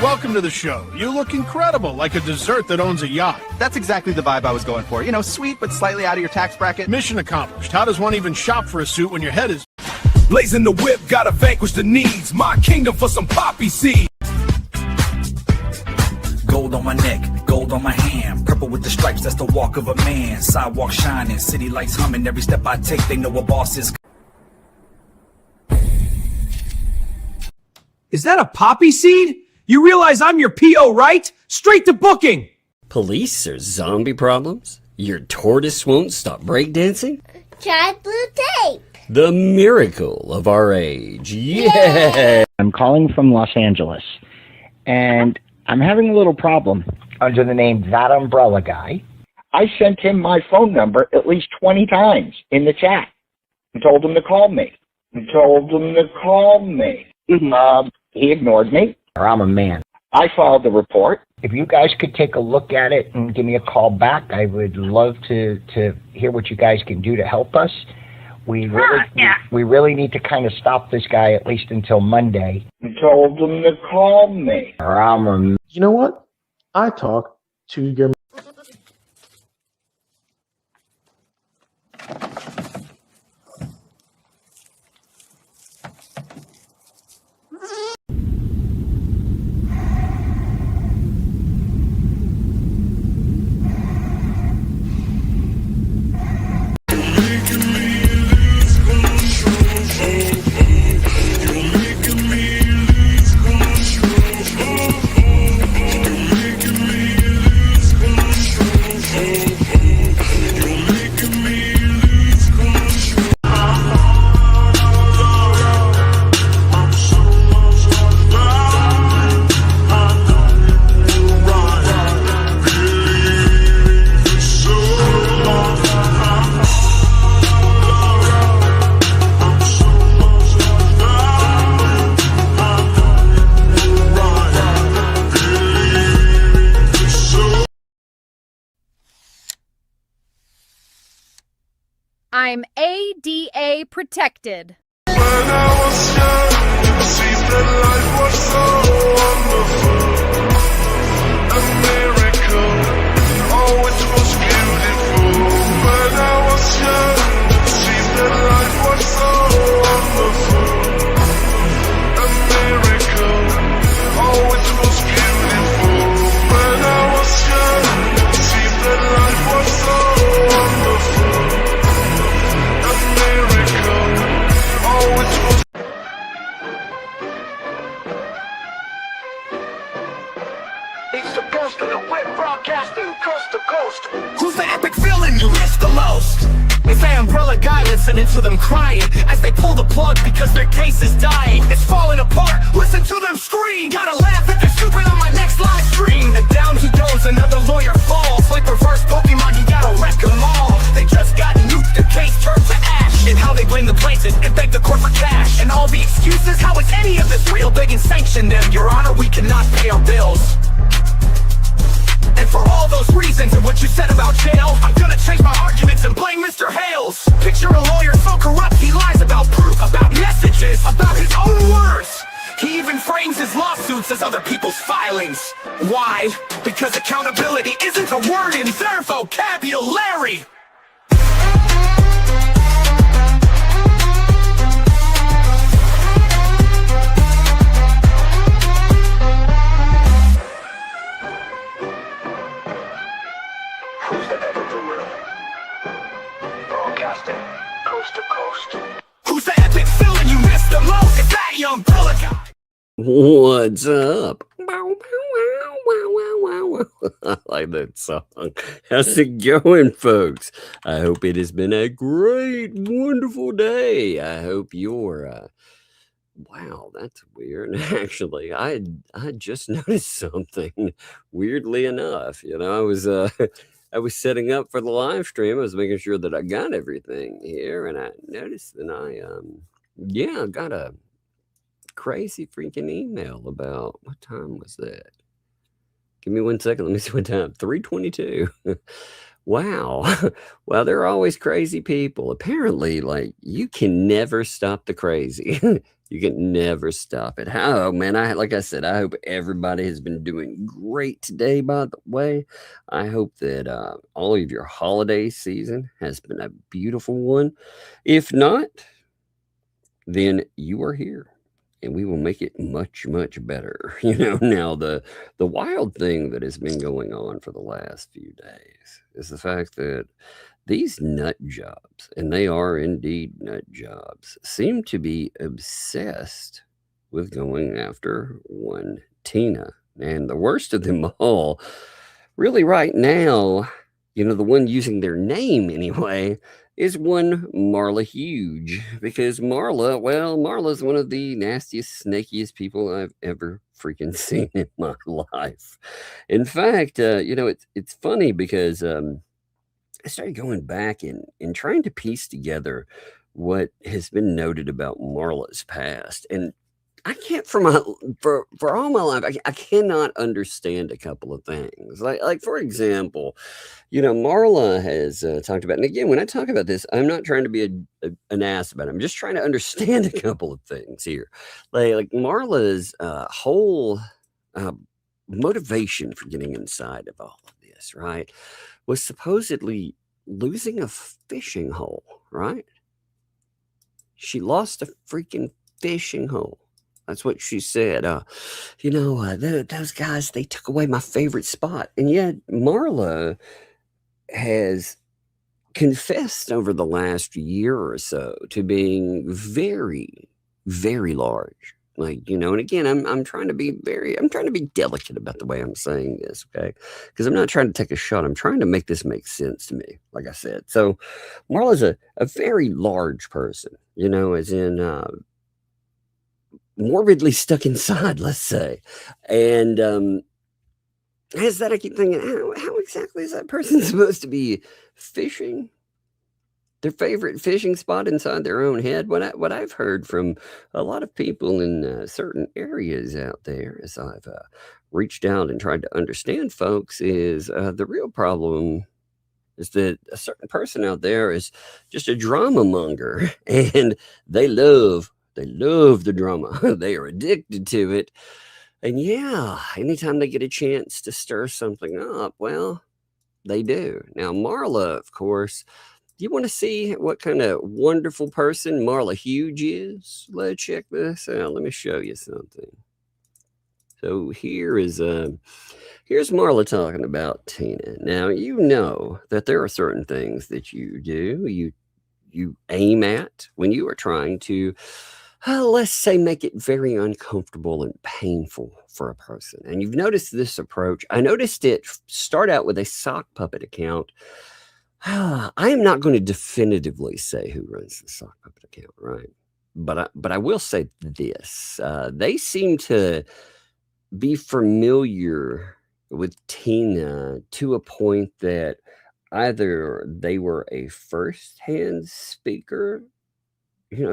Welcome to the show. You look incredible, like a dessert that owns a yacht. That's exactly the vibe I was going for. You know, sweet but slightly out of your tax bracket. Mission accomplished. How does one even shop for a suit when your head is... Blazing the whip, gotta vanquish the needs. My kingdom for some poppy seed. Gold on my neck, gold on my hand. Purple with the stripes, that's the walk of a man. Sidewalk shining, city lights humming. Every step I take, they know a boss is. Is that a poppy seed? You realize I'm your PO, right? Straight to booking. Police or zombie problems? Your tortoise won't stop breakdancing? Try blue tape. The miracle of our age. Yeah! I'm calling from Los Angeles, and I'm having a little problem under the name ThATuMBRELLAgUy. I sent him my phone number at least 20 times in the chat and told him to call me. He ignored me. I'm a man. I filed the report. If you guys could take a look at it and give me a call back, I would love to hear what you guys can do to help us. We really need to kind of stop this guy at least until Monday. I told him to call me. You know what? I talk to your... I'm ADA protected. When I was young, it seemed that life was so wonderful. A miracle, oh it was beautiful. When I was young, it seemed that life was so wonderful. A miracle, oh it was beautiful. When I was young, it seemed that life was so wonderful. Who's the epic villain you miss the most? It's ThATuMBRELLAgUy listening to them crying as they pull the plug because their case is dying. It's falling apart, listen to them scream. Gotta laugh if they're stupid on my next live stream. And down he goes, another lawyer falls. Like reverse Pokemon, you gotta wreck them all. They just got nuked, their case turned to ash. And how they blame the plaintiff and beg the court for cash. And all the excuses, how is any of this real? They can sanction them, Your Honor, we cannot pay our bills. And for all those reasons and what you said about jail, I'm gonna change my arguments and blame Mr. Hales. Picture a lawyer so corrupt he lies about proof, about messages, about his own words. He even frames his lawsuits as other people's filings. Why? Because accountability isn't a word in their vocabulary. Coast to coast. Who's the epic villain you missed the most? It's ThATuMBRELLAgUy. What's up? I like that song. How's it going, folks? I hope it has been a great, wonderful day. I hope you're, wow, that's weird. Actually, I just noticed something, weirdly enough. You know, I was setting up for the live stream. I was making sure that I got everything here, and I noticed that I got a crazy freaking email about, what time was that? Give me 1 second. Let me see what time. 3:22. Wow. Well, there are always crazy people. Apparently, like, you can never stop the crazy. You can never stop it. How, man, like I said, I hope everybody has been doing great today, by the way. I hope that all of your holiday season has been a beautiful one. If not, then you are here and we will make it much, much better. Now the wild thing that has been going on for the last few days is the fact that these nut jobs, and they are indeed nut jobs, seem to be obsessed with going after one Tina. And the worst of them all, really right now, the one using their name anyway, is one Marla Huge. Because Marla's one of the nastiest, snakiest people I've ever freaking seen in my life. In fact, it's funny because I started going back and trying to piece together what has been noted about Marla's past. And I can't for all my life, I cannot understand a couple of things. Like for example, Marla has talked about, and again, when I talk about this, I'm not trying to be an ass about it. I'm just trying to understand a couple of things here. Like Marla's whole uh, motivation for getting inside of all of this, right, was supposedly losing a fishing hole, right? She lost a freaking fishing hole. That's what she said. Those guys, they took away my favorite spot. And yet, Marla has confessed over the last year or so to being very, very large. And again, I'm trying to be delicate about the way I'm saying this, okay? Because I'm not trying to take a shot. I'm trying to make this make sense to me, like I said. So Marla's a very large person, as in morbidly stuck inside, let's say. And as that, I keep thinking, how exactly is that person supposed to be fishing their favorite fishing spot inside their own head? What I've heard from a lot of people in certain areas out there, as I've reached out and tried to understand folks, is the real problem is that a certain person out there is just a drama monger, and they love the drama. They are addicted to it. And yeah, anytime they get a chance to stir something up, well, they do. Now, Marla, of course, you want to see what kind of wonderful person Marla Huge is? Let's check this out. Let me show you something. So here's Marla talking about Tina. Now, you know that there are certain things that you do, you aim at when you are trying to, let's say, make it very uncomfortable and painful for a person. And you've noticed this approach. I noticed it start out with a sock puppet account. I am not going to definitively say who runs the sock puppet account, right? But I will say this. They seem to be familiar with Tina to a point that either they were a first-hand speaker,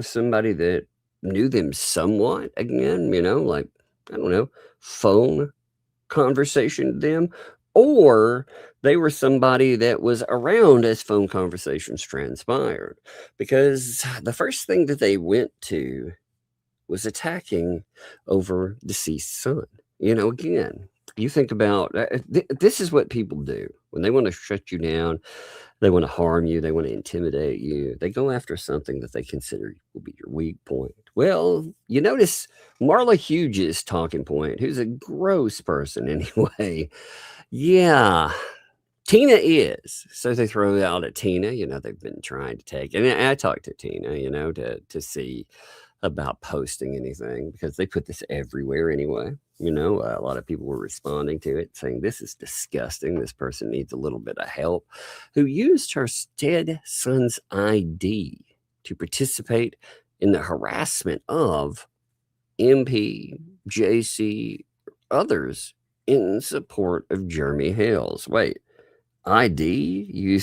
somebody that knew them somewhat, again, like, I don't know, phone conversation to them, or they were somebody that was around as phone conversations transpired. Because the first thing that they went to was attacking over deceased son. Again, you think about this is what people do when they want to shut you down. They want to harm you. They want to intimidate you. They go after something that they consider will be your weak point. Well, you notice Marla Huge's talking point, who's a gross person anyway. Yeah, Tina is. So they throw out at Tina. They've been trying to take, and I talked to Tina, to see about posting anything, because they put this everywhere anyway. A lot of people were responding to it saying, this is disgusting. This person needs a little bit of help. Who used her dead son's ID to participate in the harassment of MP, JC, others in support of Jeremy Hales. Wait, ID?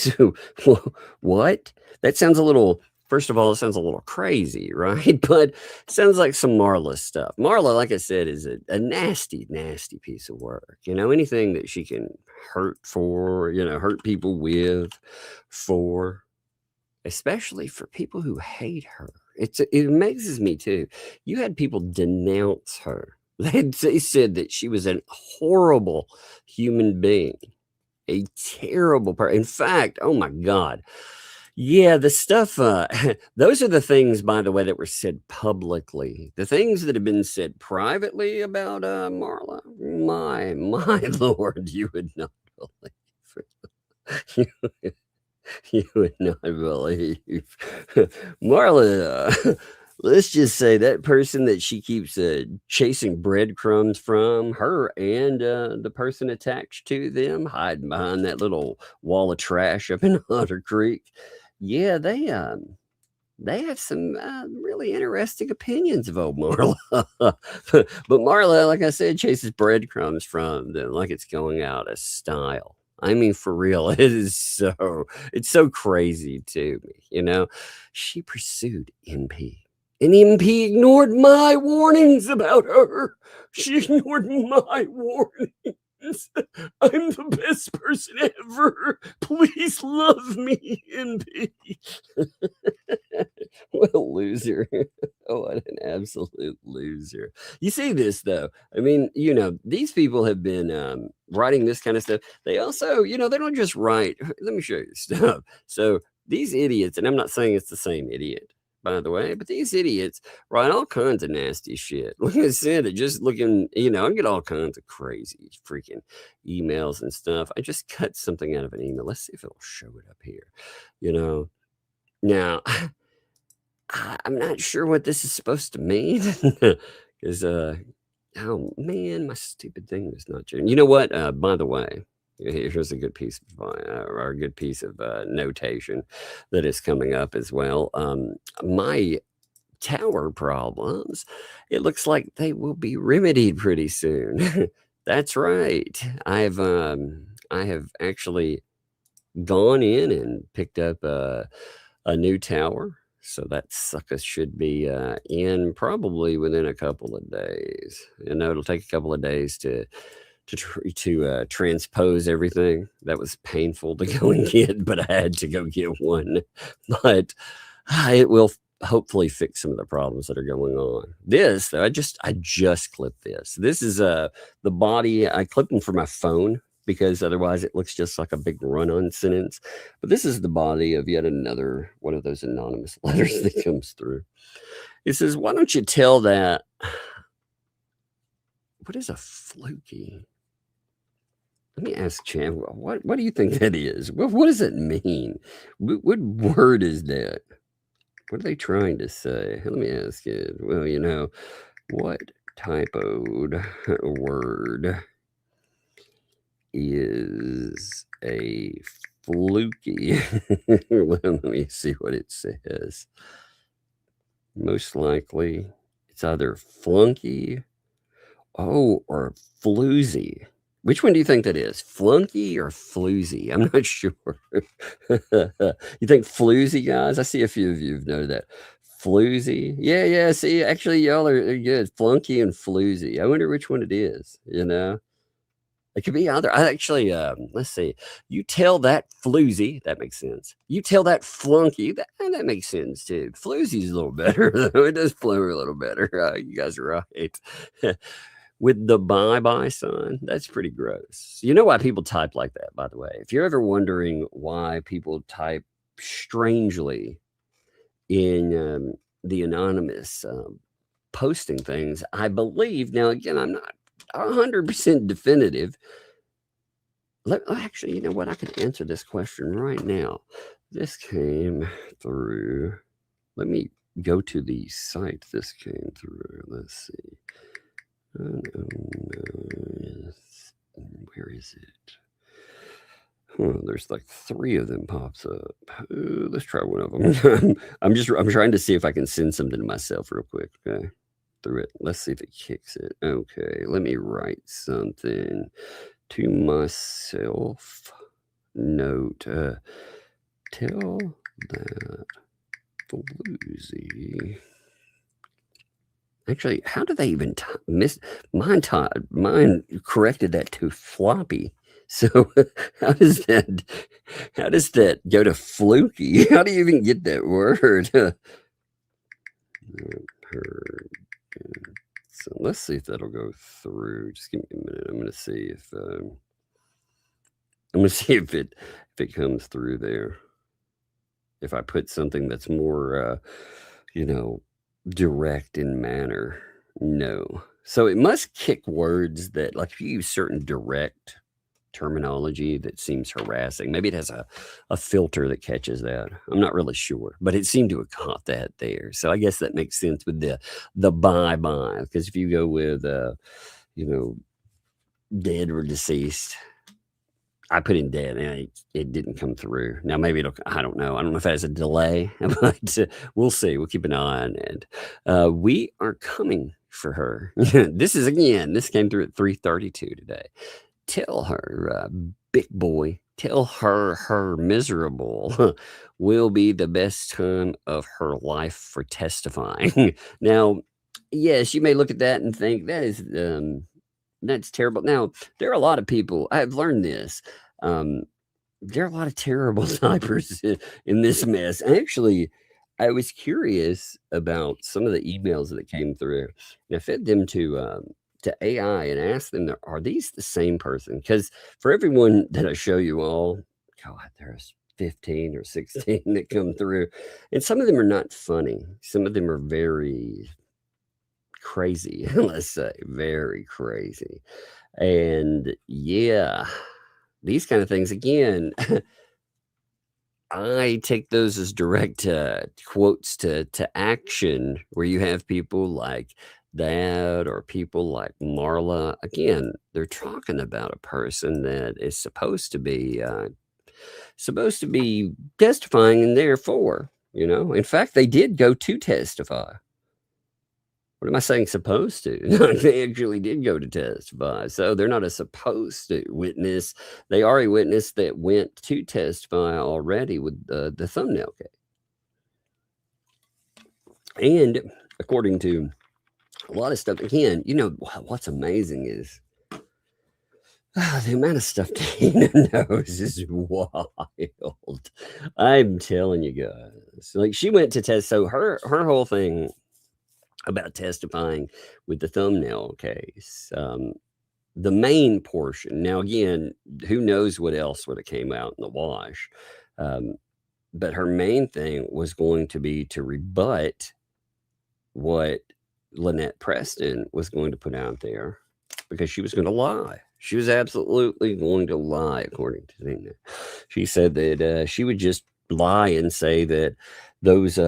What? That sounds a little First of all, it sounds a little crazy, right? But it sounds like some Marla stuff. Marla, like I said, is a nasty, nasty piece of work. Anything that she can hurt for, hurt people with, for, especially for people who hate her. It amazes me too. You had people denounce her. They said that she was a horrible human being, a terrible person. In fact, oh my God. Yeah, the stuff, those are the things, by the way, that were said publicly. The things that have been said privately about Marla, my Lord, you would not believe. You would not believe. Marla, let's just say that person that she keeps chasing breadcrumbs from, her and the person attached to them, hiding behind that little wall of trash up in Otter Creek. Yeah, they have some really interesting opinions of old Marla. But Marla, like I said, chases breadcrumbs from them like it's going out of style. I mean, for real, it's so crazy to me. She pursued MP, and MP ignored my warnings about her. She ignored my warnings. I'm the best person ever. Please love me, MP. What a loser. What an absolute loser. You see this, though. I mean, these people have been writing this kind of stuff. They also, they don't just write. Let me show you stuff. So these idiots, and I'm not saying it's the same idiot, by the way, but these idiots write all kinds of nasty shit. Like I said, it just looking, I get all kinds of crazy freaking emails and stuff. I just cut something out of an email. Let's see if it'll show it up here. Now, I'm not sure what this is supposed to mean because, oh man, my stupid thing was not changing. You know what? By the way, here's a good piece of notation that is coming up as well. My tower problems, it looks like they will be remedied pretty soon. That's right. I have actually gone in and picked up a new tower. So that sucker should be in probably within a couple of days. It'll take a couple of days to transpose everything. That was painful to go and get, but I had to go get one. But it will hopefully fix some of the problems that are going on. This, I just clipped this. This is the body. I clipped them for my phone because otherwise it looks just like a big run-on sentence. But this is the body of yet another one of those anonymous letters that comes through. It says, why don't you tell that? What is a fluky? Let me ask Chan, what do you think that is? What does it mean? What word is that? What are they trying to say? Let me ask it. Well, what typoed word is a fluky? Let me see what it says. Most likely, it's either flunky, or floozy. Which one do you think that is? Flunky or floozy? I'm not sure. You think floozy, guys? I see a few of you know that. Floozy? Yeah. See, actually, y'all are good. Flunky and floozy. I wonder which one it is, It could be either. I actually, let's see. You tell that floozy, that makes sense. You tell that flunky, that makes sense too. Floozy's a little better, though. It does flow a little better. You guys are right. With the bye-bye sign, that's pretty gross. You know why people type like that, by the way? If you're ever wondering why people type strangely in the anonymous posting things, I believe, now again, I'm not 100% definitive. Actually, you know what? I can answer this question right now. This came through. Let me go to the site this came through. Let's see. Where is it? There's like 3 of them pops up. Let's try one of them. I'm trying to see if I can send something to myself real quick. Okay, through it. Let's see if it kicks it. Okay, let me write something to myself. Note. Tell that Bluesy. Actually, how do they even miss mine? Mine corrected that to floppy. So how does that go to fluky? How do you even get that word? So let's see if that'll go through. Just give me a minute. I'm going to see if it comes through there. If I put something that's more, direct in manner. No. So it must kick words that, like, if you use certain direct terminology that seems harassing, maybe it has a filter that catches that. I'm not really sure, but it seemed to have caught that there. So I guess that makes sense with the bye-bye, because if you go with, dead or deceased, I put in dead and it didn't come through. Now maybe I don't know. I don't know if it has a delay, but we'll see. We'll keep an eye on it. We are coming for her. This came through at 3:32 today. Tell her, big boy, tell her miserable will be the best time of her life for testifying. Now, yes, you may look at that and think that's terrible. Now, there are a lot of people, I've learned this. There are a lot of terrible typers in this mess. Actually, I was curious about some of the emails that came through. And I fed them to AI and asked them, are these the same person? Because for everyone that I show you all, God, there's 15 or 16 that come through. And some of them are not funny. Some of them are very crazy, let's say, very crazy. And yeah, these kind of things, again, I take those as direct quotes to action, where you have people like that or people like Marla. Again, they're talking about a person that is supposed to be testifying, and therefore, in fact, they did go to testify. What am I saying? Supposed to? No, they actually did go to testify. So they're not a supposed to witness. They are a witness that went to testify already with the thumbnail case. And according to a lot of stuff, again, what's amazing is the amount of stuff Tina knows is wild. I'm telling you guys. Like, she went to test. So her whole thing about testifying with the thumbnail case, the main portion. Now, again, who knows what else would have came out in the wash. But her main thing was going to be to rebut what Lynette Preston was going to put out there, because she was going to lie. She was absolutely going to lie, according to Tina. She said that she would just lie and say that those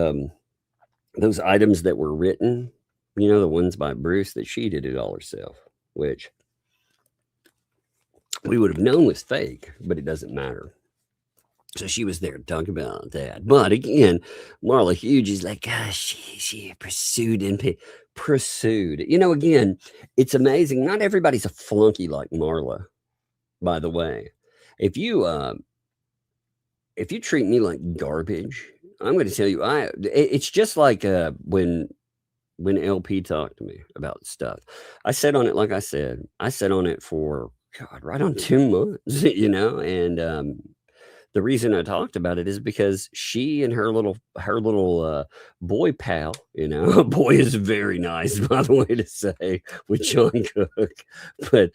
items that were written, the ones by Bruce, that she did it all herself, which we would have known was fake, but it doesn't matter. So she was there to talk about that. But again, Marla Hughes is like, gosh, she pursued. Again, it's amazing. Not everybody's a flunky like Marla, by the way. If you treat me like garbage, I'm going to tell you, it's just like when LP talked to me about stuff. I sat on it, like I said. I sat on it for, God, right on 2 months, and the reason I talked about it is because she and her little boy pal, boy is very nice, by the way to say, with John Cook, but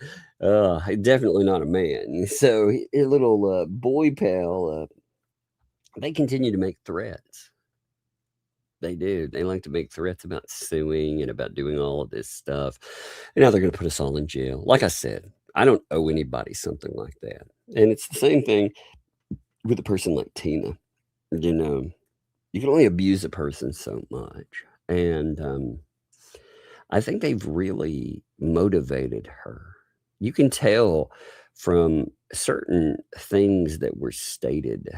definitely not a man. So his little boy pal, they continue to make threats. They do. They like to make threats about suing and about doing all of this stuff. And now they're going to put us all in jail. Like I said, I don't owe anybody something like that. And it's the same thing with a person like Tina. You can only abuse a person so much. And I think they've really motivated her. You can tell from certain things that were stated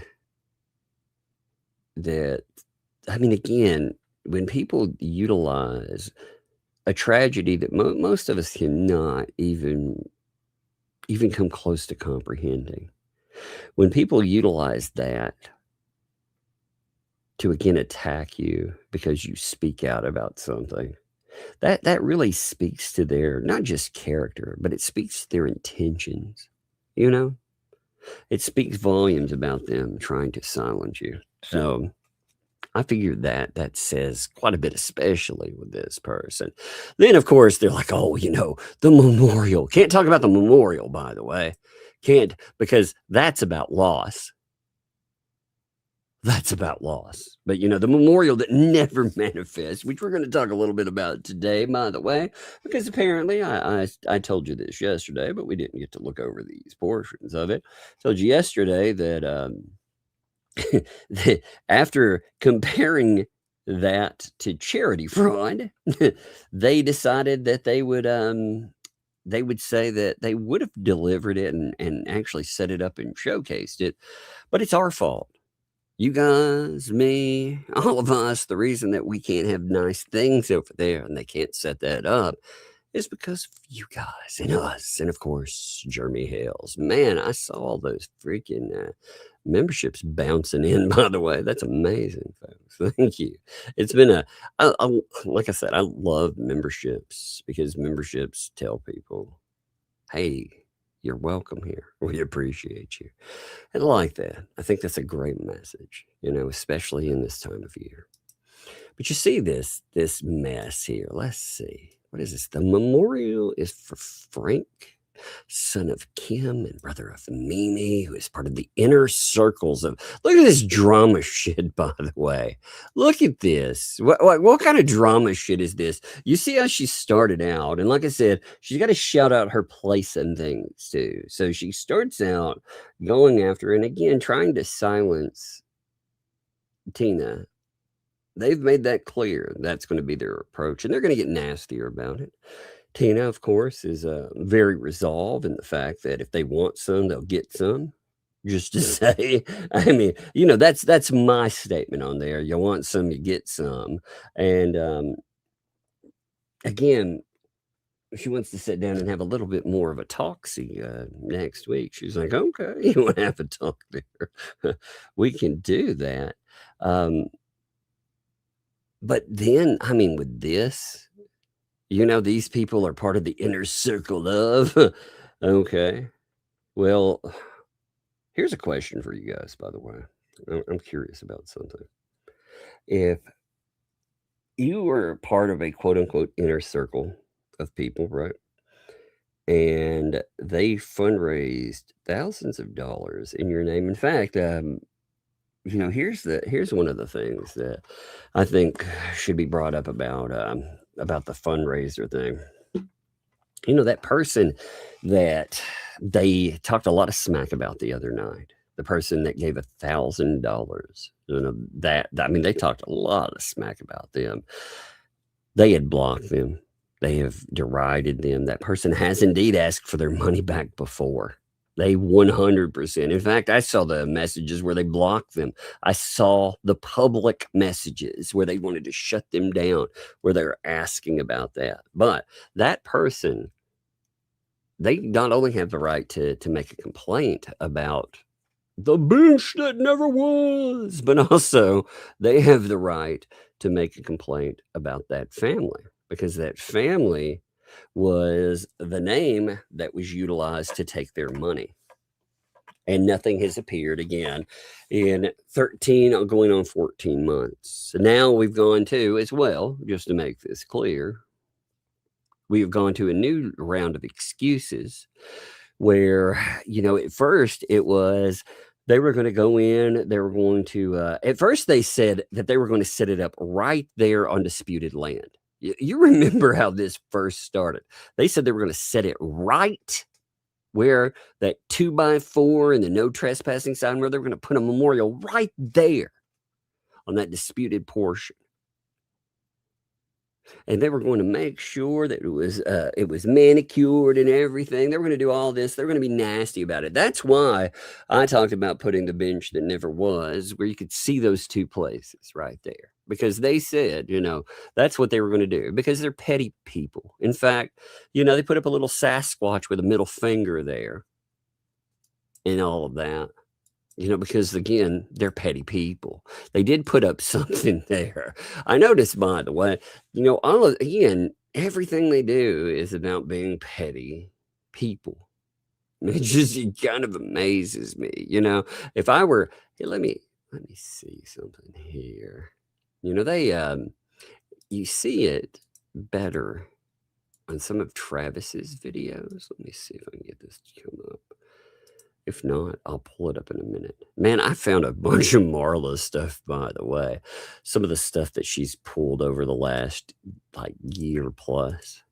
that, again, when people utilize a tragedy that most of us cannot even come close to comprehending, when people utilize that to again attack you because you speak out about something, that really speaks to their not just character, but it speaks to their intentions. You know, it speaks volumes about them trying to silence you. So I figured that says quite a bit, especially with this person. Then, of course, they're like, oh, the memorial. Can't talk about the memorial, by the way. Can't, because that's about loss. That's about loss. But, the memorial that never manifests, which we're going to talk a little bit about today, by the way, because apparently I told you this yesterday, but we didn't get to look over these portions of it. I told you yesterday that after comparing that to charity fraud, they decided that they would say that they would have delivered it and actually set it up and showcased it, but it's our fault. You guys, me, all of us, the reason that we can't have nice things over there and they can't set that up is because of you guys and us. And of course, Jeremy Hales. Man, I saw all those freaking memberships bouncing in, by the way. That's amazing, folks. Thank you. It's been like I said, I love memberships because memberships tell people, hey, you're welcome here. We appreciate you. And I like that. I think that's a great message, especially in this time of year. But you see this mess here. Let's see. What is this? The memorial is for Frank, son of Kim and brother of Mimi, who is part of the inner circles of. Look at this drama shit, by the way. Look at this. What kind of drama shit is this? You see how she started out, and like I said, she's got to shout out her place and things too. So she starts out going after, and again, trying to silence Tina. They've made that clear. That's going to be their approach, and they're going to get nastier about it. Tina, of course, is very resolved in the fact that if they want some, they'll get some. Just to say, I mean, that's my statement on there. You want some, you get some. And again, she wants to sit down and have a little bit more of a talk-see next week. She's like, okay, you want to have a talk there? We can do that. But then, I mean, with this, these people are part of the inner circle of. Okay. Well, here's a question for you guys, by the way. I'm curious about something. If you were part of a quote unquote inner circle of people, right? And they fundraised thousands of dollars in your name. In fact, here's one of the things that I think should be brought up about the fundraiser thing. That person that they talked a lot of smack about the other night, the person that gave $1,000, they talked a lot of smack about them. They had blocked them. They have derided them. That person has indeed asked for their money back before. They 100%. In fact, I saw the messages where they blocked them. I saw the public messages where they wanted to shut them down, where they're asking about that. But that person, they not only have the right to make a complaint about the bench that never was, but also they have the right to make a complaint about that family, because that family was the name that was utilized to take their money. And nothing has appeared again in 13 going on 14 months. So now we've gone to, as well, just to make this clear, we have gone to a new round of excuses where, at first it was they were going to go in, they were going to, at first they said that they were going to set it up right there on disputed land. You remember how this first started. They said they were going to set it right where that 2x4 and the no trespassing sign, where they were going to put a memorial right there on that disputed portion. And they were going to make sure that it was manicured and everything. They were going to do all this. They're going to be nasty about it. That's why I talked about putting the bench that never was, where you could see those two places right there. Because they said, that's what they were going to do. Because they're petty people. In fact, they put up a little Sasquatch with a middle finger there. And all of that. because again, they're petty people. They did put up something there. I noticed, by the way, everything they do is about being petty people. It just kind of amazes me, If I were, hey, let me see something here. They you see it better on some of Travis's videos. Let me see if I can get this to come up. If not, I'll pull it up in a minute. Man, I found a bunch of Marla stuff, by the way. Some of the stuff that she's pulled over the last year plus.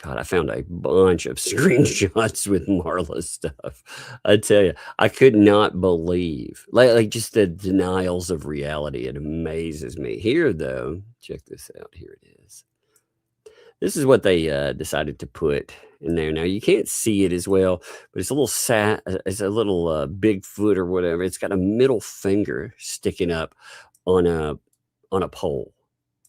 God, I found a bunch of screenshots with Marla stuff. I tell you, I could not believe like just the denials of reality. It amazes me. Here, though, check this out. Here it is. This is what they decided to put in there. Now you can't see it as well, but it's a little it's a little Bigfoot or whatever. It's got a middle finger sticking up on a pole.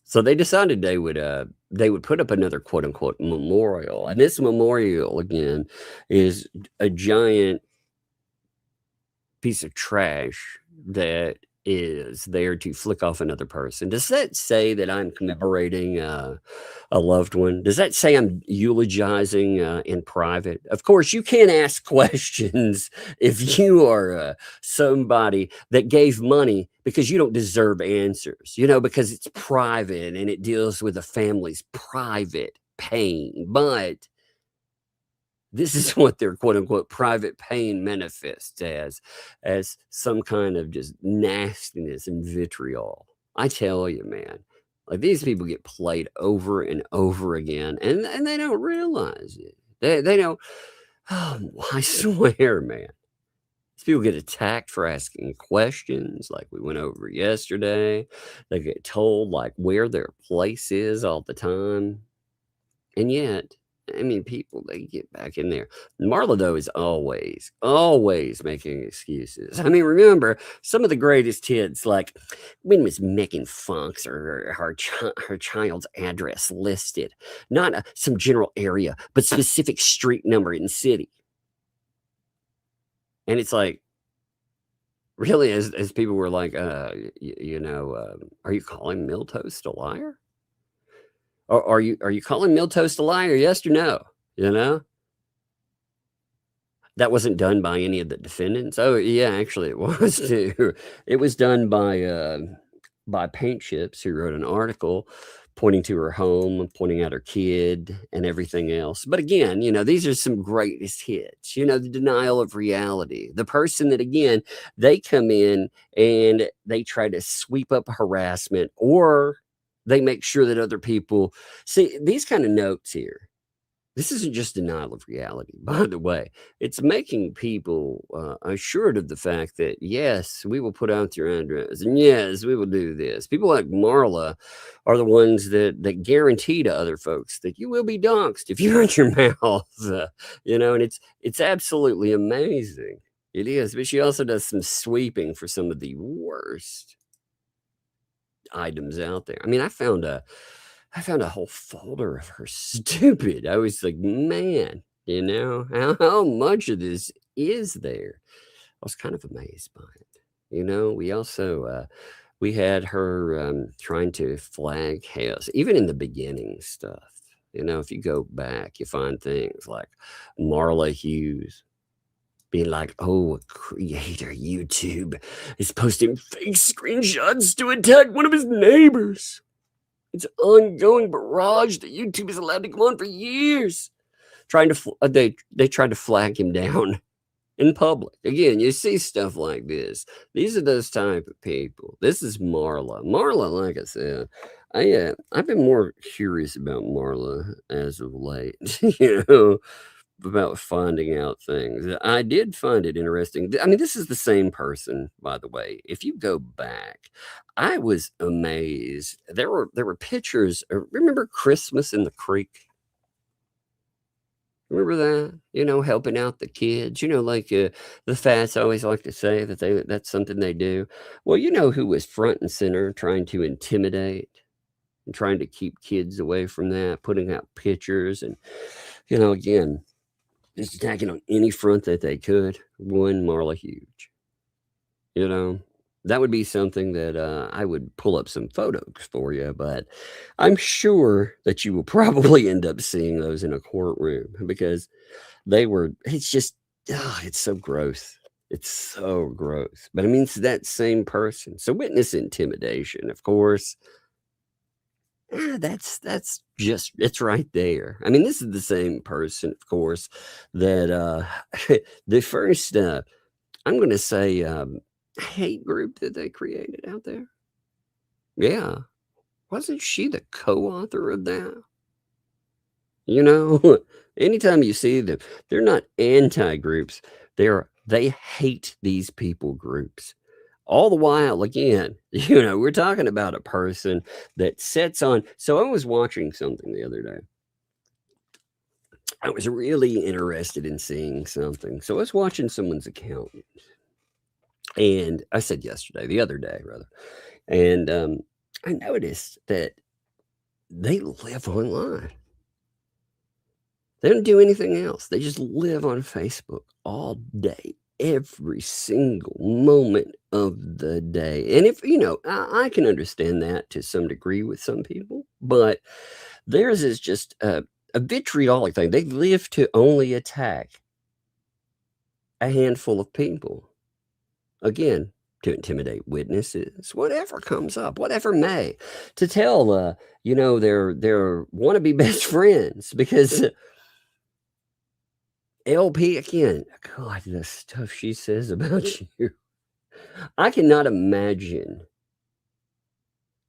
So they decided they would put up another quote unquote memorial, and this memorial again is a giant piece of trash that is there to flick off another person. Does that say that I'm commemorating a loved one? Does that say I'm eulogizing in private? Of course, you can't ask questions if you are somebody that gave money because you don't deserve answers, because it's private and it deals with a family's private pain. But this is what their quote unquote private pain manifests as some kind of just nastiness and vitriol. I tell you, man, like these people get played over and over again, and they don't realize it. They don't. Oh, I swear, man. These people get attacked for asking questions like we went over yesterday. They get told like where their place is all the time. And yet, I mean, people, they get back in there. Marla, though, is always making excuses. I mean, remember, some of the greatest hits, like when was Megan Fox or her child's address listed? Not some general area, but specific street number and city. And it's like, really, as people were like, are you calling Miltoast a liar? Or are you calling Miltoast a liar? Yes or no? That wasn't done by any of the defendants. Oh yeah, actually it was too. It was done by Paint Chips, who wrote an article pointing to her home, pointing out her kid and everything else. But again, these are some greatest hits. The denial of reality. The person that, again, they come in and they try to sweep up harassment, or they make sure that other people see these kind of notes here. This isn't just denial of reality, by the way. It's making people assured of the fact that, yes, we will put out your address, and yes, we will do this. People like Marla are the ones that guarantee to other folks that you will be doxxed if you run your mouth, and it's absolutely amazing. It is, but she also does some sweeping for some of the worst items out there. I mean, I found a whole folder of her stupid. I was like, man, how much of this is there? I was kind of amazed by it. We also we had her trying to flag Hale, even in the beginning stuff. If you go back, you find things like Marla Hughes being like, oh, a creator YouTube is posting fake screenshots to attack one of his neighbors. It's an ongoing barrage that YouTube is allowed to go on for years. They tried to flag him down in public. Again, you see stuff like this. These are those type of people. This is Marla. Marla, like I said, I've been more curious about Marla as of late. About finding out things. I did find it interesting. I mean, this is the same person, by the way. If you go back, I was amazed. There were pictures. Remember Christmas in the Creek? Remember that? Helping out the kids. Like the Fats always like to say that that's something they do. Well, who was front and center trying to intimidate and trying to keep kids away from that, putting out pictures and, again, just attacking on any front that they could. One, Marla Hughes. You know, that would be something that I would pull up some photos for you, but I'm sure that you will probably end up seeing those in a courtroom because it's just, it's so gross. It's so gross. But I mean, it's that same person. So witness intimidation, of course. That's just it's right there. I mean, this is the same person, of course, that the first I'm gonna say hate group that they created out there. Yeah. Wasn't she the co-author of that? You know, anytime you see them, they're not anti-groups. They hate these people groups. All the while, again, we're talking about a person that sets on. So I was watching something the other day. I was really interested in seeing something. So I was watching someone's account. And I said the other day, rather. And I noticed that they live online. They don't do anything else. They just live on Facebook all day, every single moment of the day. And if, I can understand that to some degree with some people, but theirs is just a vitriolic thing. They live to only attack a handful of people. Again, to intimidate witnesses, whatever comes up, whatever may, to tell, their wannabe best friends because LP again, God, the stuff she says about you. I cannot imagine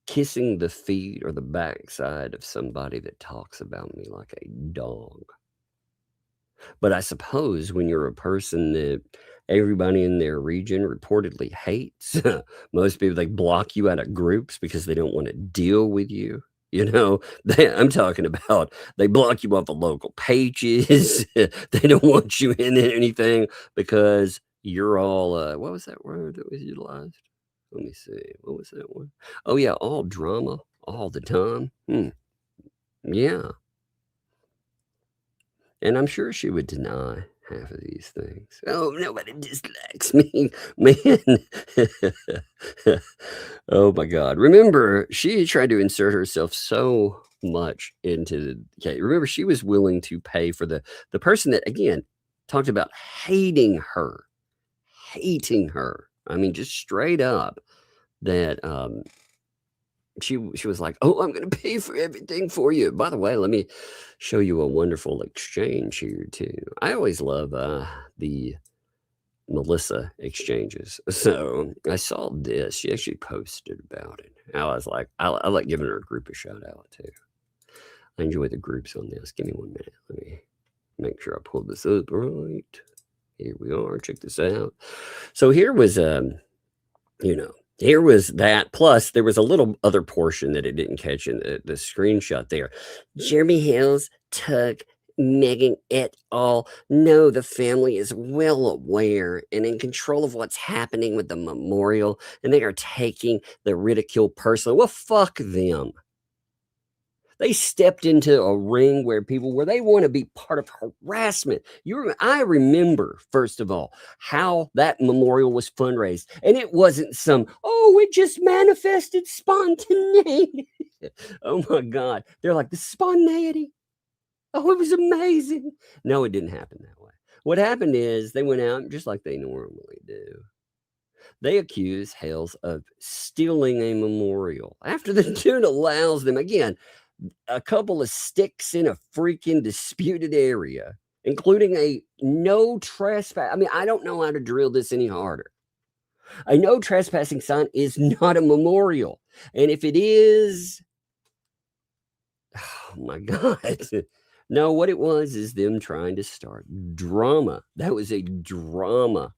kissing the feet or the backside of somebody that talks about me like a dog. But I suppose when you're a person that everybody in their region reportedly hates, most people, they block you out of groups because they don't want to deal with you. I'm talking about they block you off of local pages. They don't want you in anything because you're all, what was that word that was utilized? Let me see. What was that one? Oh, yeah, all drama all the time. Yeah. And I'm sure she would deny half of these things. Oh, nobody dislikes me, man. Oh my God. Remember, she tried to insert herself so much into remember, she was willing to pay for the person that, again, talked about hating her. I mean, just straight up that she was like, "Oh, I'm gonna pay for everything for you." By the way, let me show you a wonderful exchange here too. I always love the Melissa exchanges. So I saw this. She actually posted about it. I was like, I like giving her a group a shout out too. I enjoy the groups on this. Give me 1 minute. Let me make sure I pull this up right. Here we are. Check this out. So here was here was that. Plus, there was a little other portion that it didn't catch in the screenshot there. Jeremy Hales took Megan et al. No, the family is well aware and in control of what's happening with the memorial, and they are taking the ridicule personally. Well, fuck them. They stepped into a ring where they want to be part of harassment. I remember, first of all, how that memorial was fundraised. And it wasn't it just manifested spontaneity. Oh my God. They're like, the spontaneity. Oh, it was amazing. No, it didn't happen that way. What happened is they went out just like they normally do. They accuse Hales of stealing a memorial after the dude allows them, again, a couple of sticks in a freaking disputed area, including a no trespass. I mean, I don't know how to drill this any harder. A no trespassing sign is not a memorial. And if it is, oh my God. No, what it was is them trying to start drama. That was a drama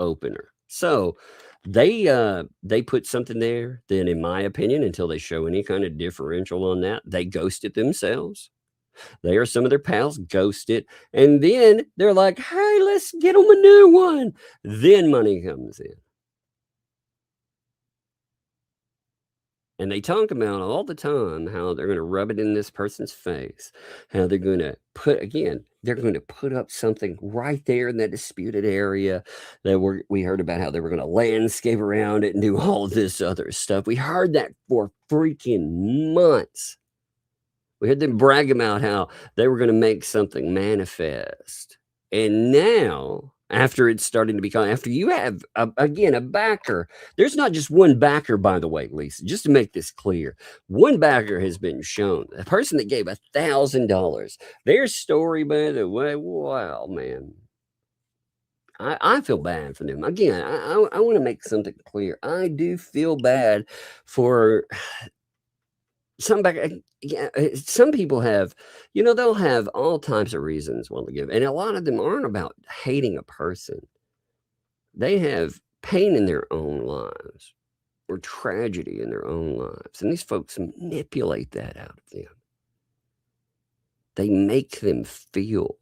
opener. So they put something there. Then, in my opinion, until they show any kind of differential on that, they ghost it themselves. They or some of their pals ghost it, and then they're like, "Hey, let's get them a new one." Then money comes in, and they talk all the time how they're going to rub it in this person's face, how they're going to put, again, They're going to put up something right there in that disputed area that we heard about how they were going to landscape around it and do all this other stuff. We heard that for freaking months. We heard them brag about how they were going to make something manifest. And now, after it's starting to become, after you have, again, a backer, there's not just one backer, by the way, Lisa, just to make this clear. One backer has been shown, a person that gave $1,000. Their story, by the way, wow, man. I feel bad for them. Again, I want to make something clear. I do feel bad for some people have, they'll have all types of reasons want to give. And a lot of them aren't about hating a person. They have pain in their own lives or tragedy in their own lives. And these folks manipulate that out of them. They make them feel,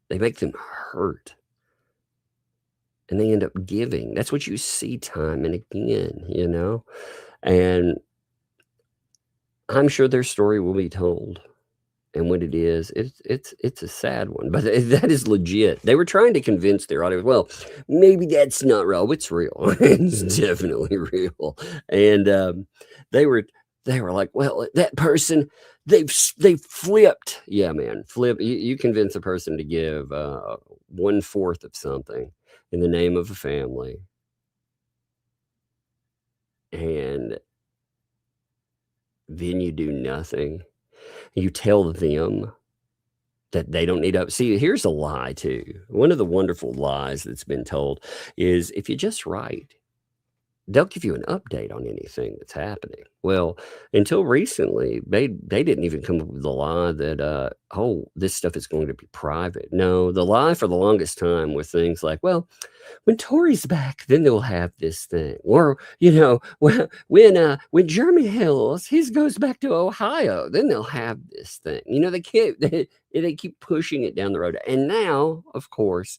they make them hurt. And they end up giving. That's what you see time and again, And I'm sure their story will be told, and when it is, it's a sad one, but that is legit. They were trying to convince their audience, well, maybe that's not real. It's real. It's definitely real. And they were like, well, that person, they've flipped. Yeah, man, flip. You convince a person to give 1/4 of something in the name of a family, and then you do nothing. You tell them that they don't need to. See, here's a lie too. One of the wonderful lies that's been told is if you just write, they'll give you an update on anything that's happening. Well, until recently, they didn't even come up with the lie that, this stuff is going to be private. No, the lie for the longest time were things like, well, when Tori's back, then they'll have this thing. Or, when Jeremy Hales, his goes back to Ohio, then they'll have this thing. They keep pushing it down the road. And now, of course,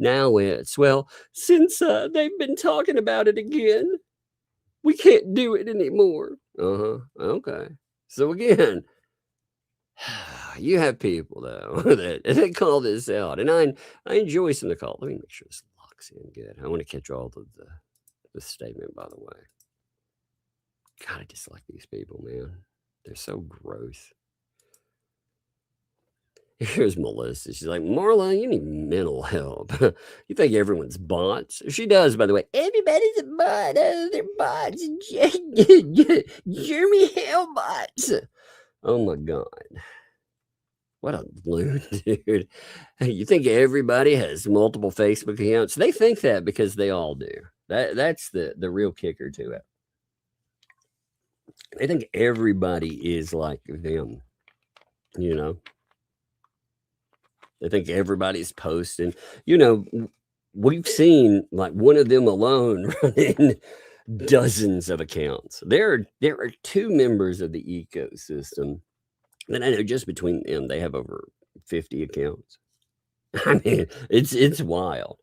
it's, well, since they've been talking about it again, we can't do it anymore. Okay. So again, you have people, though, that they call this out. And I enjoy some of the call. Let me make sure this locks in good. I want to catch all of the statement, by the way. God, I dislike these people, man. They're so gross. Here's Melissa. She's like, Marla, you need mental help. You think everyone's bots? She does, by the way. Everybody's a bot. Oh, they're bots. Jeremy Hale bots. Oh, my God. What a loon, dude. You think everybody has multiple Facebook accounts? They think that because they all do. That's the real kicker to it. They think everybody is like them, They think everybody's posting. We've seen like one of them alone running dozens of accounts. There are 2 members of the ecosystem that I know just between them, they have over 50 accounts. I mean, it's wild.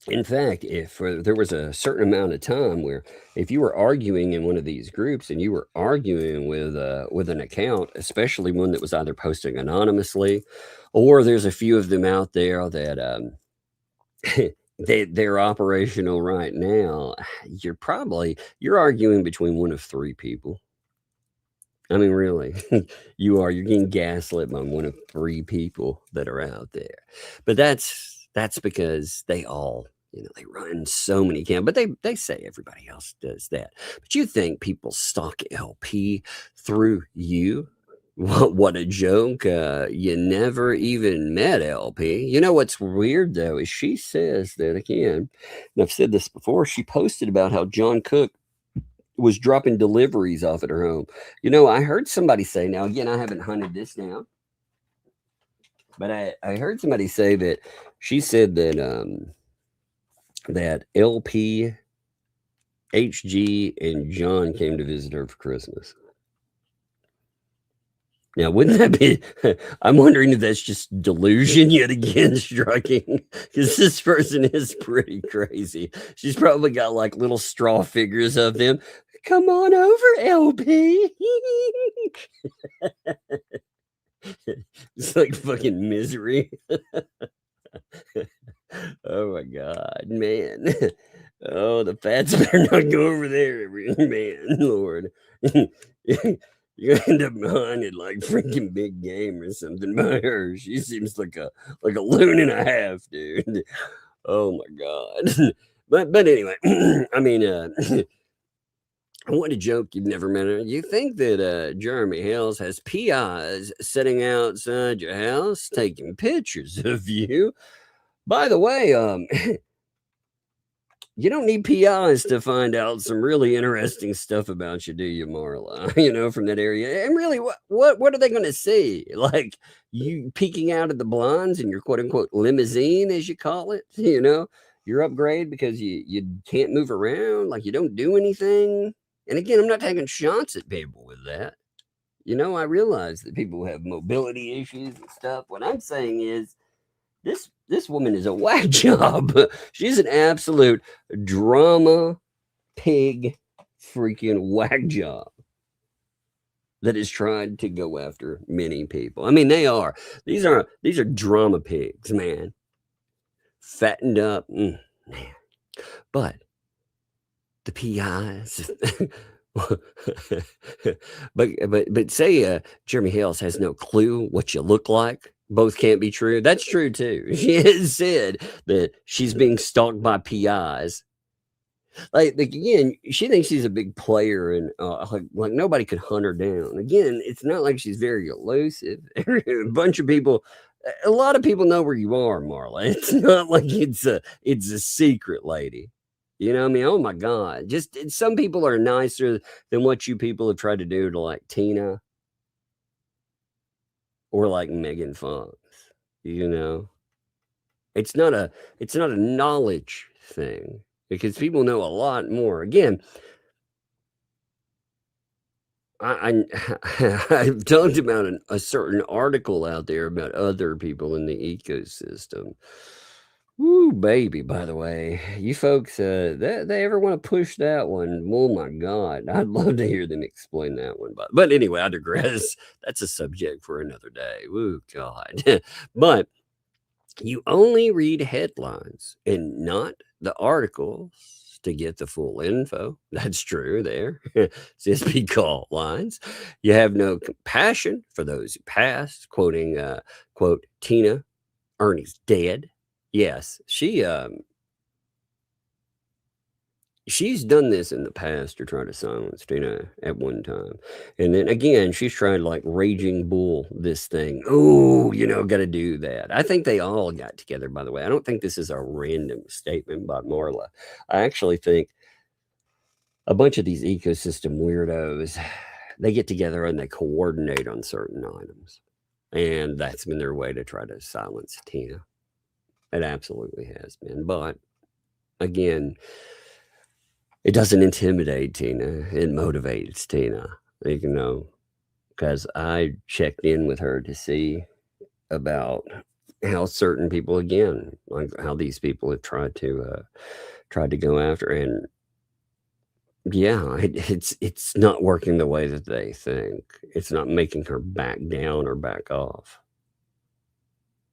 In fact, if there was a certain amount of time where if you were arguing in one of these groups and you were arguing with an account, especially one that was either posting anonymously, or there's a few of them out there that they're operational right now, you're arguing between one of 3 people. I mean, really, you're getting gaslit by one of 3 people that are out there. But that's because they all, they run so many accounts, but they say everybody else does that. But you think people stalk LP through you? What a joke. You never even met LP. What's weird, though, is she says that, again, and I've said this before, she posted about how John Cook was dropping deliveries off at her home. I heard somebody say, now again, I haven't hunted this down, but I heard somebody say that she said that that LP, HG, and John came to visit her for Christmas. Now, wouldn't that be, I'm wondering if that's just delusion yet again striking, because this person is pretty crazy. She's probably got like little straw figures of them. Come on over, LP. It's like fucking Misery. Oh my God, man. Oh, the fats better not go over there, man. Lord. You end up behind it like freaking Big Game or something by her. She seems like a loon and a half, dude. Oh my God. But anyway, I mean, what a joke, you've never met her. You think that Jeremy Hales has PIs sitting outside your house taking pictures of you? By the way, you don't need PIs to find out some really interesting stuff about you, do you, Marla? You know, from that area. And really, what are they going to see? Like you peeking out of the blinds in your quote unquote limousine, as you call it. You know, your upgrade because you can't move around, like you don't do anything. And again, I'm not taking shots at people with that. You know, I realize that people have mobility issues and stuff. What I'm saying is this woman is a whack job. She's an absolute drama pig freaking whack job that has tried to go after many people. I mean, these are drama pigs, man. Fattened up, man. But the PIs. but say Jeremy Hales has no clue what you look like. Both can't be true. That's true too. She has said that she's being stalked by PIs. Like again, she thinks she's a big player, and like nobody could hunt her down. Again, it's not like she's very elusive. A bunch of people, a lot of people know where you are, Marla. It's not like it's a secret, lady. You know what I mean? Oh my God. Just some people are nicer than what you people have tried to do to like Tina or like Megan Fox. You know? It's not a knowledge thing because people know a lot more. Again, I've talked about a certain article out there about other people in the ecosystem. Woo, baby, by the way, you folks, they ever want to push that one? Oh my God, I'd love to hear them explain that one. But anyway, I digress. That's a subject for another day. Woo, God. But you only read headlines and not the articles to get the full info. That's true there. CSP call lines. You have no compassion for those who passed, quoting, quote, Tina, Ernie's dead. Yes, she's done this in the past to try to silence Tina at one time. And then again, she's trying to like raging bull this thing. Oh, you know, got to do that. I think they all got together, by the way. I don't think this is a random statement by Marla. I actually think a bunch of these ecosystem weirdos, they get together and they coordinate on certain items. And that's been their way to try to silence Tina. It absolutely has been. But again, it doesn't intimidate Tina. It motivates Tina, you know, because I checked in with her to see about how certain people, again, like how these people have tried to go after. And yeah, it's not working the way that they think. It's not making her back down or back off.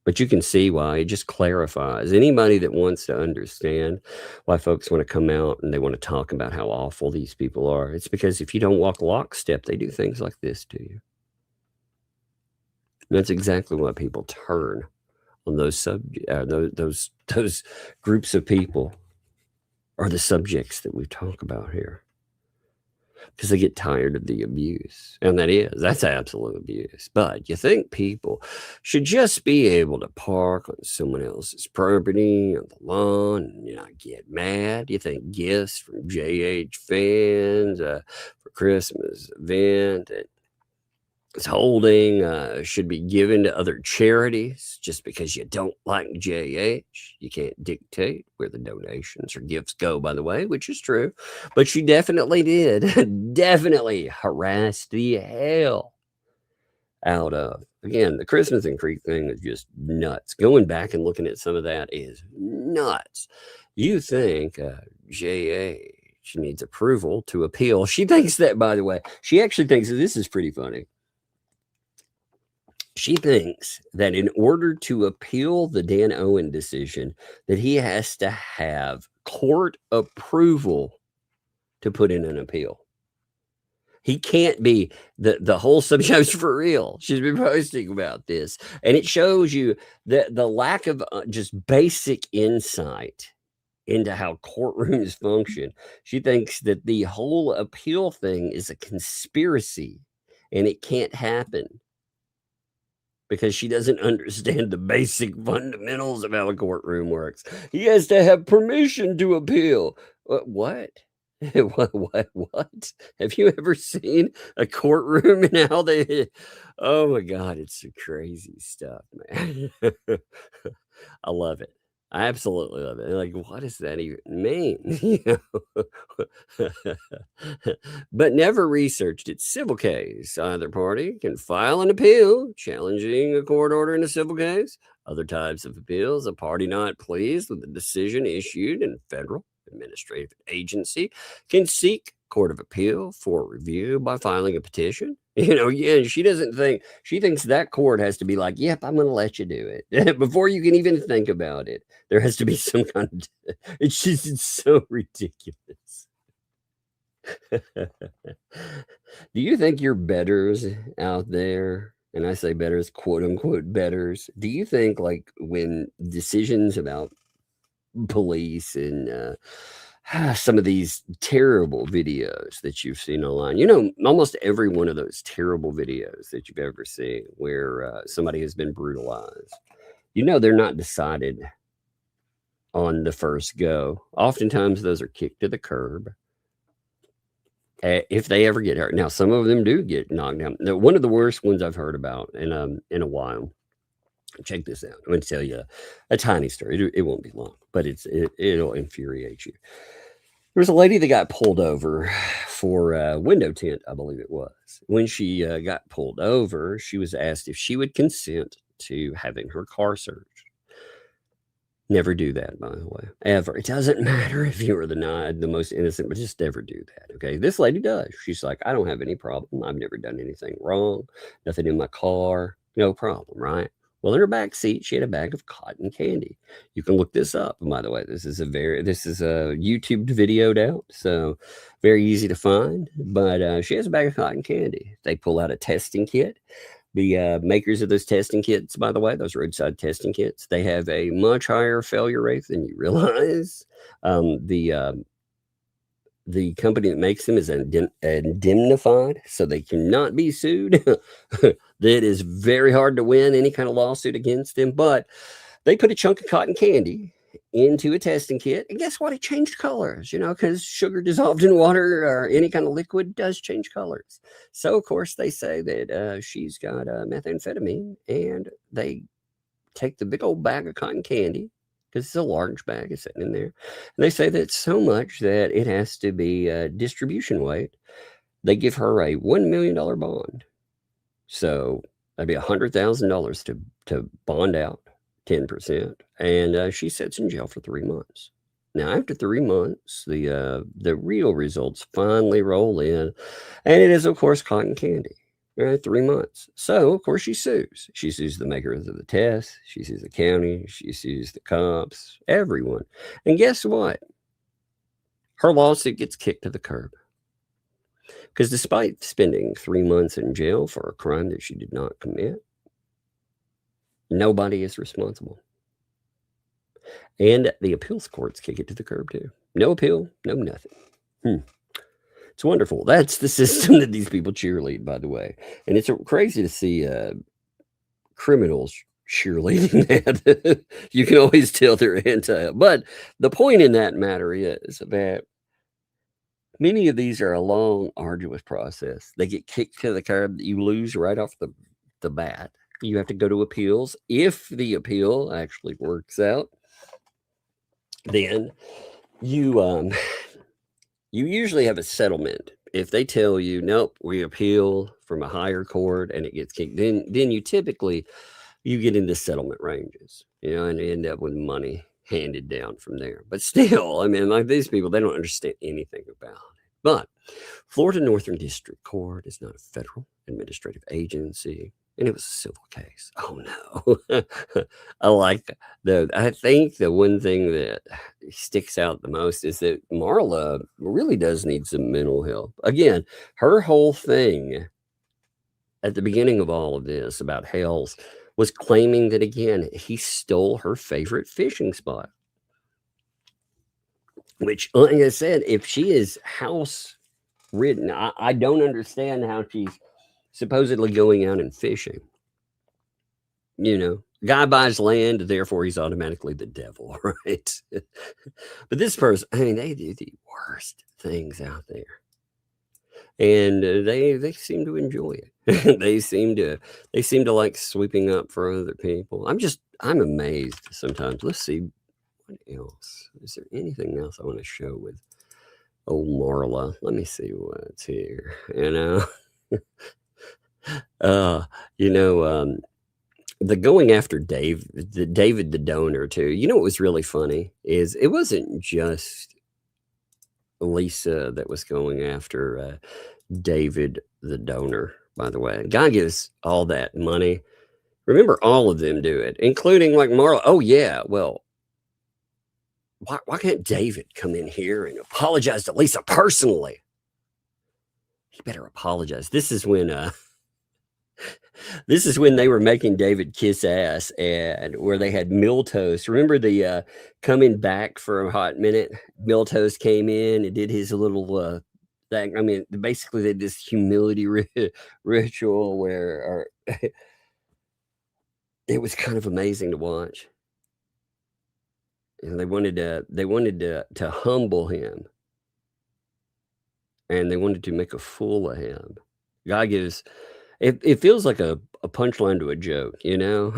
But you can see why. It just clarifies. Anybody that wants to understand why folks want to come out and they want to talk about how awful these people are, it's because if you don't walk lockstep, they do things like this to you. And that's exactly why people turn on those those groups of people or the subjects that we talk about here. Because they get tired of the abuse. And that's absolute abuse. But you think people should just be able to park on someone else's property on the lawn and not get mad? You think gifts from JH fans for Christmas event that is holding should be given to other charities just because you don't like JH? You can't dictate where the donations or gifts go, by the way, which is true. But she definitely did. Definitely harassed the hell out of. Again, the Christmas and Creek thing is just nuts. Going back and looking at some of that is nuts. You think JH needs approval to appeal. She thinks that, by the way. She actually thinks that this is pretty funny. She thinks that in order to appeal the Dan Owen decision, that he has to have court approval to put in an appeal. He can't be the whole show's for real. She's been posting about this, and it shows you the lack of just basic insight into how courtrooms function. She thinks that the whole appeal thing is a conspiracy, and it can't happen because she doesn't understand the basic fundamentals of how a courtroom works. He has to have permission to appeal. What? What? Have you ever seen a courtroom and how they? Oh my God, it's some crazy stuff, man. I love it. I absolutely love it. Like, what does that even mean? But never researched it. Civil case. Either party can file an appeal challenging a court order in a civil case. Other types of appeals, a party not pleased with the decision issued in federal administrative agency can seek court of appeal for review by filing a petition. Yeah, she thinks that court has to be like, yep, I'm going to let you do it before you can even think about it. There has to be some kind of, it's so ridiculous. Do you think you're betters out there? And I say betters, quote unquote betters. Do you think like when decisions about police and some of these terrible videos that you've seen online, almost every one of those terrible videos that you've ever seen where somebody has been brutalized, they're not decided on the first go. Oftentimes those are kicked to the curb if they ever get hurt. Now, some of them do get knocked down. One of the worst ones I've heard about in a while. Check this out. I'm going to tell you a tiny story. It won't be long, but it'll infuriate you. There was a lady that got pulled over for a window tint, I believe it was. When she got pulled over, she was asked if she would consent to having her car searched. Never do that, by the way, ever. It doesn't matter if you were the most innocent, but just never do that, okay? This lady does. She's like, I don't have any problem. I've never done anything wrong. Nothing in my car. No problem, right? Well, in her back seat, she had a bag of cotton candy. You can look this up. And by the way, this is a YouTube videoed out, so very easy to find. But she has a bag of cotton candy. They pull out a testing kit. The makers of those testing kits, by the way, those roadside testing kits, they have a much higher failure rate than you realize. The company that makes them is indemnified, so they cannot be sued. That is very hard to win any kind of lawsuit against them. But they put a chunk of cotton candy into a testing kit, and guess what? It changed colors, because sugar dissolved in water or any kind of liquid does change colors. So, of course, they say that she's got methamphetamine, and they take the big old bag of cotton candy, because it's a large bag is sitting in there. And they say that it's so much that it has to be distribution weight. They give her a $1 million bond. So that'd be $100,000 to bond out 10%. And she sits in jail for 3 months. Now, after 3 months, the real results finally roll in. And it is, of course, cotton candy. Right, 3 months. So, of course, she sues. She sues the makers of the test. She sues the county. She sues the cops, everyone. And guess what? Her lawsuit gets kicked to the curb. Because despite spending 3 months in jail for a crime that she did not commit, nobody is responsible. And the appeals courts kick it to the curb, too. No appeal, no nothing. It's wonderful. That's the system that these people cheerlead, by the way. And it's crazy to see criminals cheerleading that. You can always tell they're anti. But the point in that matter is that many of these are a long, arduous process. They get kicked to the curb. You lose right off the bat. You have to go to appeals. If the appeal actually works out, then you usually have a settlement. If they tell you, nope, we appeal from a higher court and it gets kicked, then you typically, you get into settlement ranges, and end up with money handed down from there. But still, I mean, like these people, they don't understand anything about it. But Florida Northern District Court is not a federal administrative agency. and it was a silver case. Oh no. I think the one thing that sticks out the most is that Marla really does need some mental help. Again, her whole thing at the beginning of all of this about Hales was claiming that, again, he stole her favorite fishing spot. Which, like I said, if she is house ridden, I don't understand how she's supposedly going out and fishing. You know, guy buys land, therefore he's automatically the devil, right? But this person, I mean, they do the worst things out there. And they seem to enjoy it. they seem to like sweeping up for other people. I'm amazed sometimes. Let's see what else. Is there anything else I want to show with old Marla? Let me see what's here. The going after David the donor too. You know what was really funny is it wasn't just Lisa that was going after David the donor, by the way. Guy gives all that money. Remember, all of them do it, including like Marla. Oh yeah, well, why can't David come in here and apologize to Lisa personally? He better apologize. This is when they were making David kiss ass, and where they had Miltoast. Remember the coming back for a hot minute? Miltoast came in and did his little thing. I mean, basically they did this humility ritual where it was kind of amazing to watch. And they wanted to humble him, and they wanted to make a fool of him. Guy gives. It feels like a punchline to a joke, you know?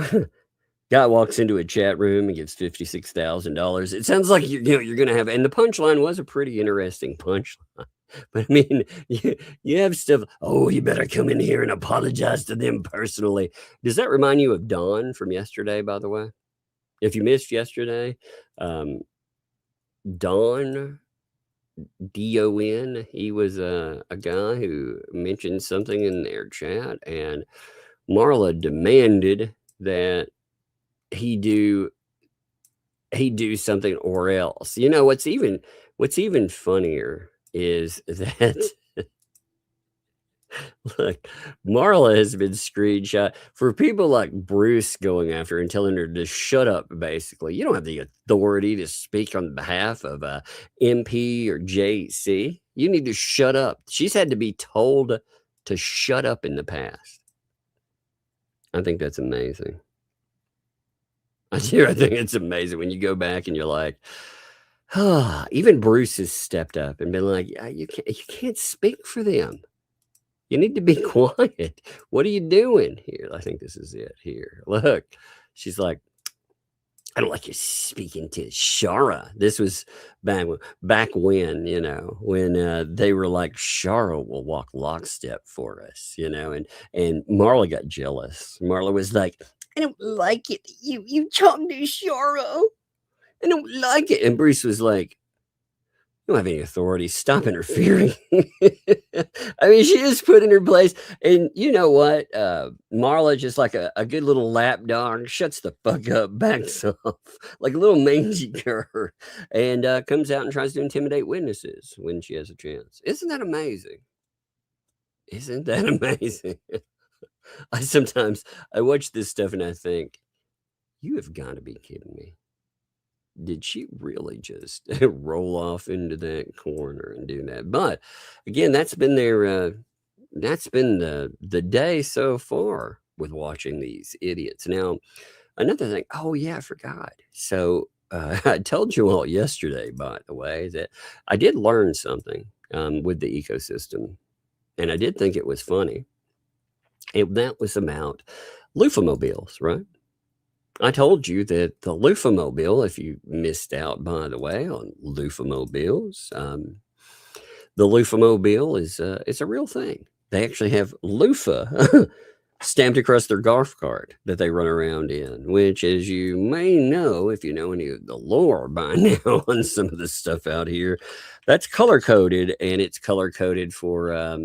Guy walks into a chat room and gives $56,000. It sounds like you're going to have, and the punchline was a pretty interesting punchline. But I mean, you have stuff, oh, you better come in here and apologize to them personally. Does that remind you of Don from yesterday, by the way? If you missed yesterday, Don... Don, he was a guy who mentioned something in their chat, and Marla demanded that he do something or else. You know what's even funnier is that look, Marla has been screenshot for people like Bruce going after her and telling her to shut up. Basically, you don't have the authority to speak on behalf of MP or JC. You need to shut up. She's had to be told to shut up in the past. I think that's amazing. I think it's amazing when you go back and you're like, even Bruce has stepped up and been like, you can't speak for them. You need to be quiet. What are you doing here? I think this is it here. Look, she's like, I don't like you speaking to Shara. This was back when, when they were like, Shara will walk lockstep for us, and Marla got jealous. Marla was like, I don't like it. You talk to Shara. I don't like it. And Bruce was like, you don't have any authority. Stop interfering. I mean, she is put in her place. And you know what? Marla, just like a good little lap dog, shuts the fuck up, backs off like a little mangy cur, and comes out and tries to intimidate witnesses when she has a chance. Isn't that amazing? Isn't that amazing? I watch this stuff and I think, you have got to be kidding me. Did she really just roll off into that corner and do that? But again, that's been the day so far with watching these idiots. Now, another thing, oh yeah, I forgot. So I told you all yesterday, by the way, that I did learn something with the ecosystem, and I did think it was funny. And that was about loofahmobiles, right? I told you that the loofahmobile, if you missed out, by the way, on loofahmobiles, the loofahmobile is a real thing. They actually have loofah stamped across their golf cart that they run around in, which, as you may know, if you know any of the lore by now on some of the stuff out here, that's color-coded, and it's color-coded for,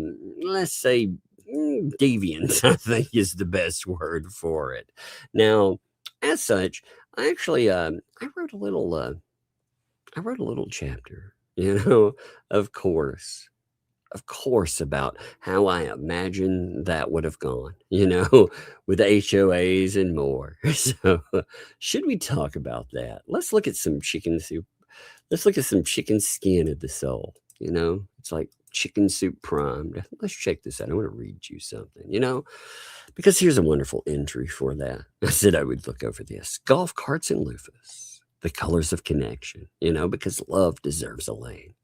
let's say, deviant, I think, is the best word for it. Now, as such, I actually I wrote a little chapter, of course, about how I imagine that would have gone, with HOAs and more. So, should we talk about that? Let's look at some chicken soup. Let's look at some chicken skin of the soul. It's like chicken soup primed. Let's check this out. I want to read you something, because here's a wonderful entry for that. I said I would look over this. Golf carts and loofahs, the colors of connection, because love deserves a lane.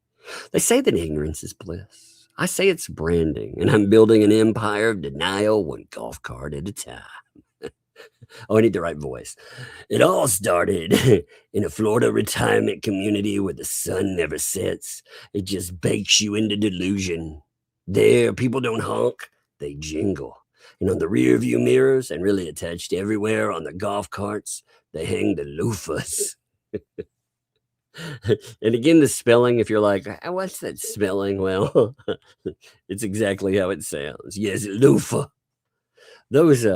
They say that ignorance is bliss. I say it's branding, and I'm building an empire of denial one golf cart at a time. Oh, I need the right voice. It all started in a Florida retirement community where the sun never sets. It just bakes you into delusion. There, people don't honk, they jingle. And on the rear view mirrors, and really attached everywhere on the golf carts, they hang the loofahs. And again, the spelling, if you're like, what's that spelling? Well, it's exactly how it sounds. Yes, loofah. Those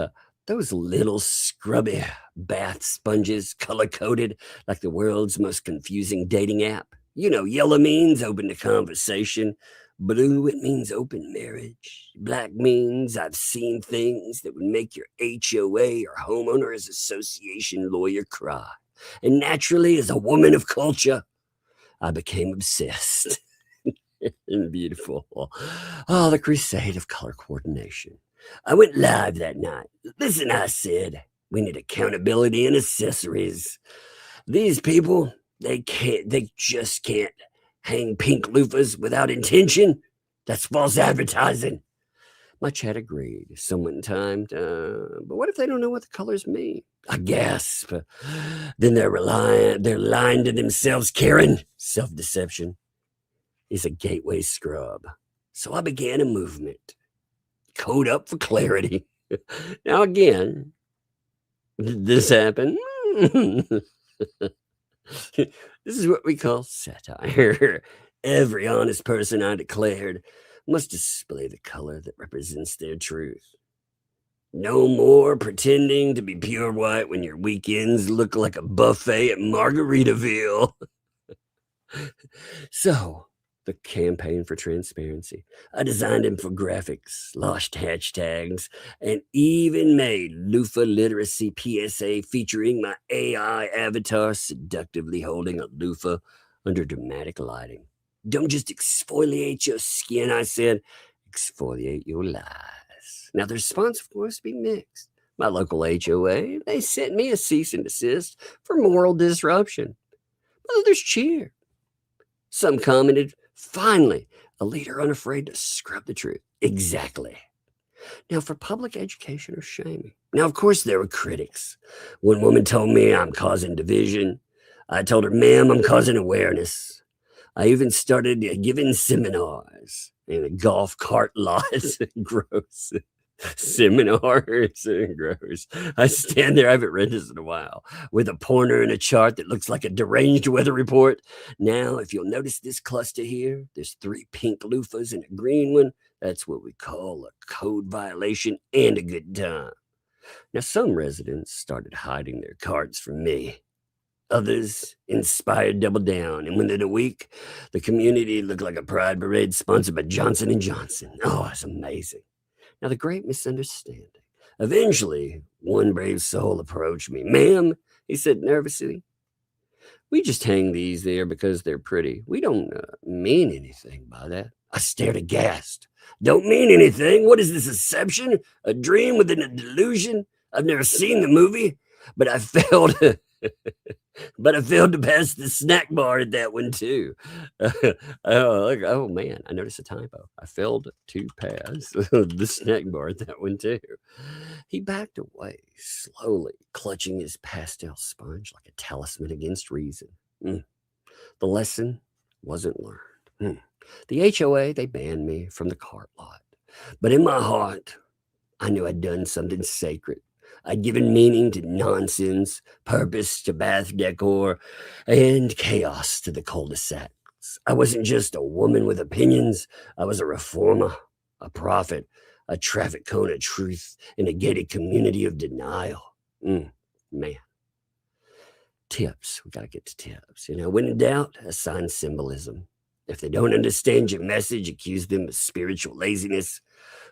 little scrubby bath sponges, color-coded like the world's most confusing dating app. Yellow means open to conversation. Blue, it means open marriage. Black means I've seen things that would make your HOA or homeowners association lawyer cry. And naturally, as a woman of culture, I became obsessed. And beautiful. Oh, the crusade of color coordination. I went live that night. Listen, I said, we need accountability and accessories. These people, they just can't hang pink loofahs without intention. That's false advertising. My chat agreed. Someone timed, but what if they don't know what the colors mean? I gasp. Then they're lying to themselves, Karen. Self-deception is a gateway scrub. So I began a movement. Code up for clarity. Now again, this happened. This is what we call satire. Every honest person, I declared, must display the color that represents their truth. No more pretending to be pure white when your weekends look like a buffet at Margaritaville. So, the campaign for transparency. I designed infographics, launched hashtags, and even made loofah literacy PSA featuring my AI avatar seductively holding a loofah under dramatic lighting. Don't just exfoliate your skin, I said. Exfoliate your lies. Now, the response, of course, be mixed. My local HOA, they sent me a cease and desist for moral disruption. Others cheered. Some commented, finally, a leader unafraid to scrub the truth. Exactly. Now, for public education or shaming. Now, of course, there were critics. One woman told me I'm causing division. I told her, ma'am, I'm causing awareness. I even started giving seminars in a golf cart lot. Gross. Seminars. Gross. I stand there, I haven't read this in a while, with a pointer and a chart that looks like a deranged weather report. Now, if you'll notice this cluster here, there's 3 pink loofahs and a green one. That's what we call a code violation and a good time. Now, some residents started hiding their cards from me. Others, inspired, doubled down. And within a week, the community looked like a pride parade sponsored by Johnson & Johnson. Oh, it's amazing. Now, the great misunderstanding. Eventually, one brave soul approached me. Ma'am, he said nervously, we just hang these there because they're pretty. We don't mean anything by that. I stared aghast. Don't mean anything? What is this, deception? A dream within a delusion? I've never seen the movie, but I failed to pass the snack bar at that one too. Oh man, I noticed a typo. I failed to pass the snack bar at that one too. He backed away slowly, clutching his pastel sponge like a talisman against reason. The lesson wasn't learned. The HOA, they banned me from the cart lot. But in my heart, I knew I'd done something sacred. I'd given meaning to nonsense, purpose to bath decor, and chaos to the cul-de-sacs. I wasn't just a woman with opinions. I was a reformer, a prophet, a traffic cone of truth in a gated community of denial. Man. Tips. We got to get to tips. When in doubt, assign symbolism. If they don't understand your message, accuse them of spiritual laziness.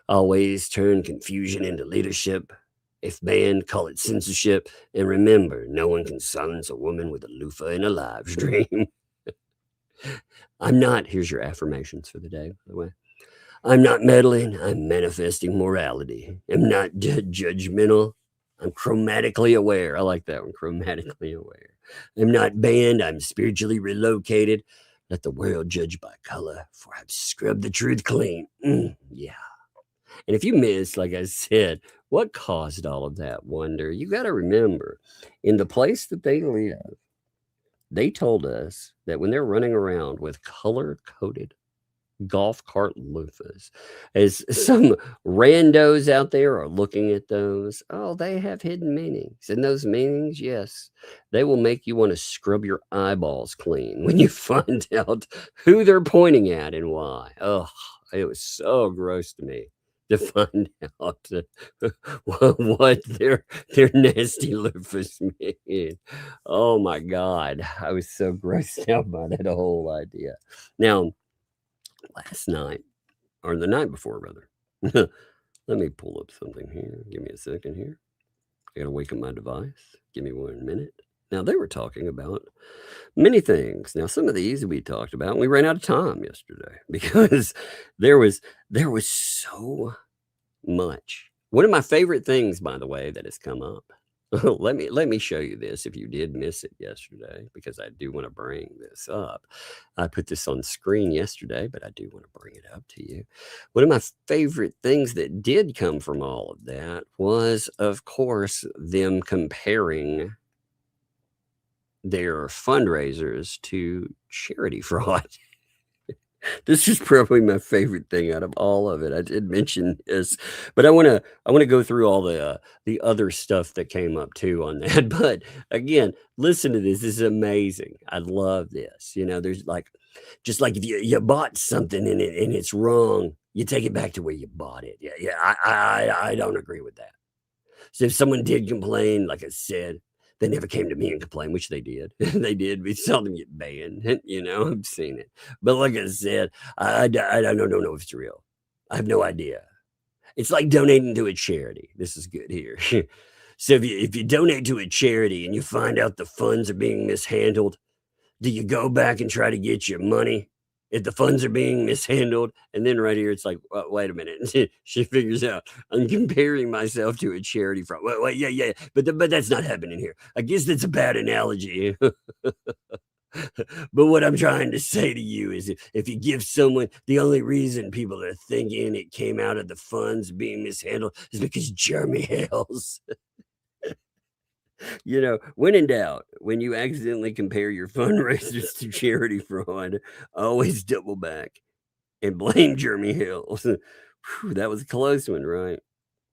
Always turn confusion into leadership. If banned, call it censorship. And remember, no one can silence a woman with a loofah in a live stream. Here's your affirmations for the day, by the way. I'm not meddling. I'm manifesting morality. I'm not judgmental. I'm chromatically aware. I like that one, chromatically aware. I'm not banned. I'm spiritually relocated. Let the world judge by color, for I've scrubbed the truth clean. Yeah. And if you missed, like I said, what caused all of that wonder, you got to remember, in the place that they live, they told us that when they're running around with color-coded golf cart loofahs, as some randos out there are looking at those, they have hidden meanings. And those meanings, yes, they will make you want to scrub your eyeballs clean when you find out who they're pointing at and why. It was so gross to me to find out what their nasty loofahs mean. Oh my God. I was so grossed out by that whole idea. Now, last night, or the night before, rather. Let me pull up something here. Give me a second here. I gotta wake up my device. Give me 1 minute. Now, they were talking about many things. Now, some of these we talked about, and we ran out of time yesterday because there was so much. One of my favorite things, by the way, that has come up. Let me show you this if you did miss it yesterday, because I do want to bring this up. I put this on screen yesterday, but I do want to bring it up to you. One of my favorite things that did come from all of that was, of course, them comparing their fundraisers to charity fraud. This is probably my favorite thing out of all of it. I did mention this, but I want to go through all the other stuff that came up too on that. But again, listen to this. This is amazing. I love this. There's just like if you bought something and it's wrong, you take it back to where you bought it. Yeah. I don't agree with that. So if someone did complain, like I said, they never came to me and complained, which they did. They did. We saw them get banned. I've seen it. But like I said, I don't know if it's real. I have no idea. It's like donating to a charity. This is good here. So if you donate to a charity and you find out the funds are being mishandled, do you go back and try to get your money if the funds are being mishandled? And then right here, it's like, wait a minute. She figures out I'm comparing myself to a charity fraud. Wait, yeah. But that's not happening here. I guess that's a bad analogy. But what I'm trying to say to you is if you give someone, the only reason people are thinking it came out of the funds being mishandled is because Jeremy Hales. When in doubt, when you accidentally compare your fundraisers to charity fraud, always double back and blame Jeremy Hales. That was a close one, right?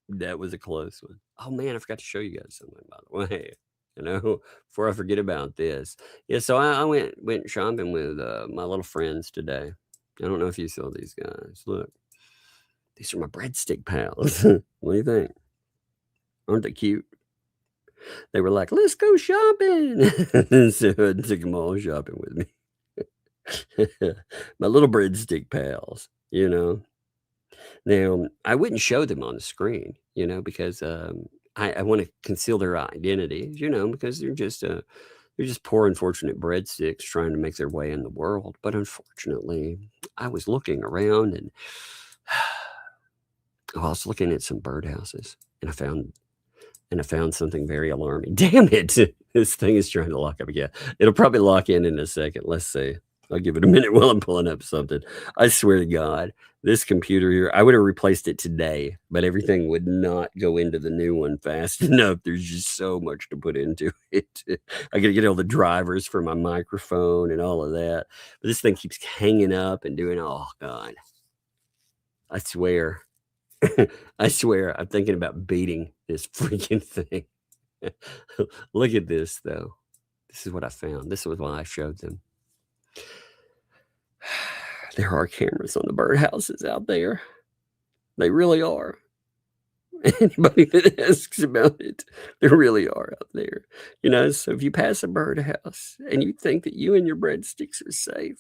That was a close one. Oh man, I forgot to show you guys something, by the way. Before I forget about this. Yeah, so I went shopping with my little friends today. I don't know if you saw these guys. Look, these are my breadstick pals. What do you think? Aren't they cute? They were like, let's go shopping. So I took them all shopping with me. My little breadstick pals, Now, I wouldn't show them on the screen, because I want to conceal their identities, because they're just poor, unfortunate breadsticks trying to make their way in the world. But unfortunately, I was looking around and I was looking at some birdhouses and I found something very alarming. Damn it. This thing is trying to lock up again. It'll probably lock in a second. Let's see. I'll give it a minute while I'm pulling up something. I swear to God, this computer here, I would have replaced it today, but everything would not go into the new one fast enough. There's just so much to put into it. I got to get all the drivers for my microphone and all of that. But this thing keeps hanging up and doing, oh God. I swear. I swear, I'm thinking about beating this freaking thing. Look at this, though. This is what I found. This is why I showed them. There are cameras on the birdhouses out there. They really are. Anybody that asks about it, they really are out there. So if you pass a birdhouse and you think that you and your breadsticks are safe,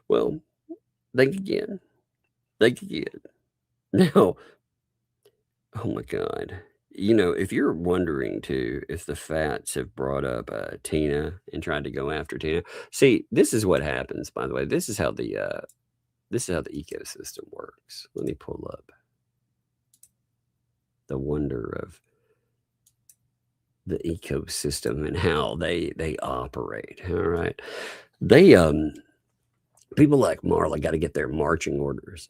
well, think again. Think again. Now, oh my God. If you're wondering too, if the Fats have brought up Tina and tried to go after Tina, see, this is what happens. By the way, this is how the ecosystem works. Let me pull up the wonder of the ecosystem and how they operate. All right, they people like Marla got to get their marching orders.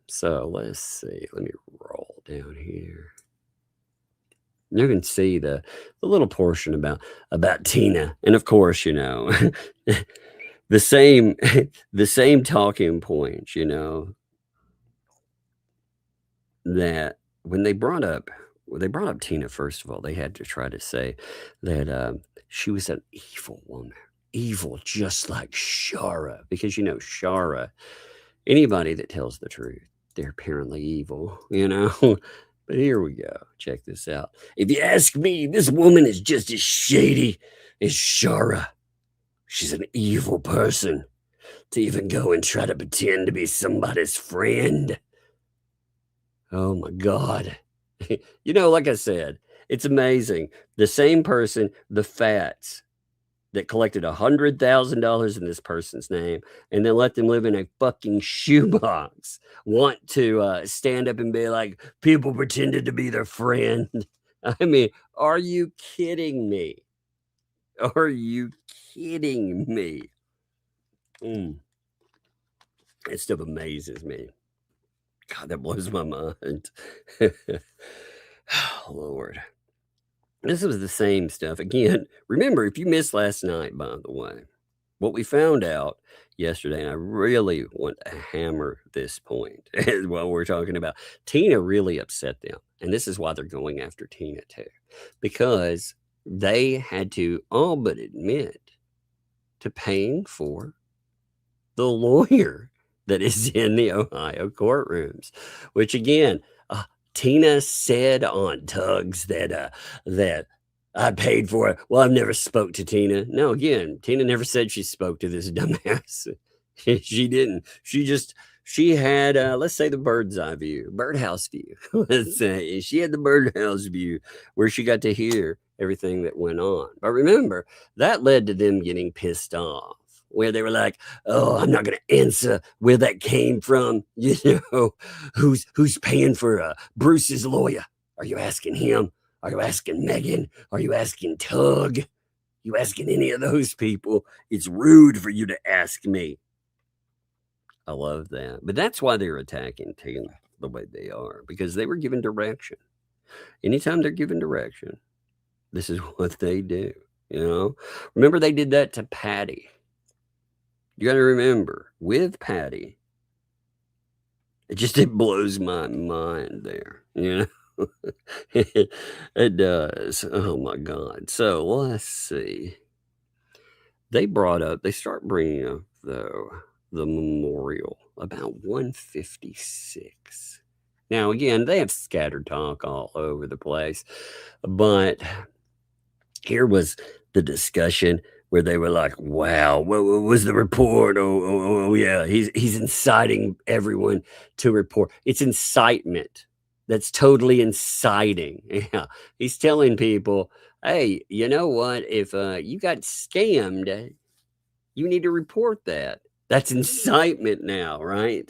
So let's see. Let me roll down here. You can see the little portion about Tina, and of course, the same talking points, that when they brought up Tina. First of all, they had to try to say that she was an evil woman, evil just like Shara, because Shara, anybody that tells the truth, they're apparently evil, But here we go. Check this out. If you ask me, this woman is just as shady as Shara. She's an evil person to even go and try to pretend to be somebody's friend. Oh my God. Like I said, it's amazing. The same person, the Fats, that collected $100,000 in this person's name and then let them live in a fucking shoebox, want to stand up and be like, people pretended to be their friend. I mean, are you kidding me? Are you kidding me? That stuff amazes me. God, that blows my mind. Oh, Lord. This was the same stuff. Again, remember, if you missed last night, by the way, what we found out yesterday, and I really want to hammer this point while we're talking about, Tina really upset them. And this is why they're going after Tina too, because they had to all but admit to paying for the lawyer that is in the Ohio courtrooms, which again, Tina said on Tugs that I paid for it. Well, I've never spoke to Tina. No, again, Tina never said she spoke to this dumbass. She didn't. She had, let's say, the birdhouse view. Let's say she had the birdhouse view where she got to hear everything that went on. But remember, that led to them getting pissed off, where they were like, oh, I'm not going to answer where that came from. Who's paying for Bruce's lawyer? Are you asking him? Are you asking Megan? Are you asking Tug? You asking any of those people? It's rude for you to ask me. I love that. But that's why they're attacking Tina the way they are, because they were given direction. Anytime they're given direction, this is what they do. Remember, they did that to Patty. You got to remember, with Patty, it blows my mind there, It does. Oh my God. So let's see. They start bringing up, though, the memorial about 156. Now, again, they have scattered talk all over the place, but here was the discussion where they were like, wow, what was the report? Oh, yeah, he's inciting everyone to report. It's incitement. That's totally inciting. Yeah, he's telling people, hey, you know what? If you got scammed, you need to report that. That's incitement now, right?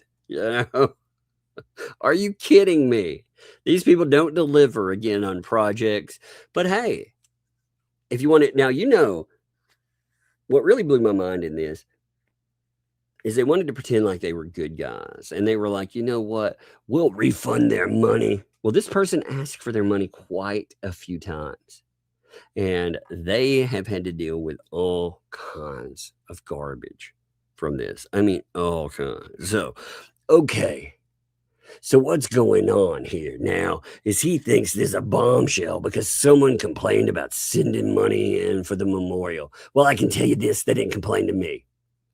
Are you kidding me? These people don't deliver again on projects. But hey, if you want it now, what really blew my mind in this is they wanted to pretend like they were good guys. And they were like, you know what? We'll refund their money. Well, this person asked for their money quite a few times. And they have had to deal with all kinds of garbage from this. I mean, all kinds. So, okay. So what's going on here now is he thinks there's a bombshell because someone complained about sending money in for the memorial. Well, I can tell you this, they didn't complain to me.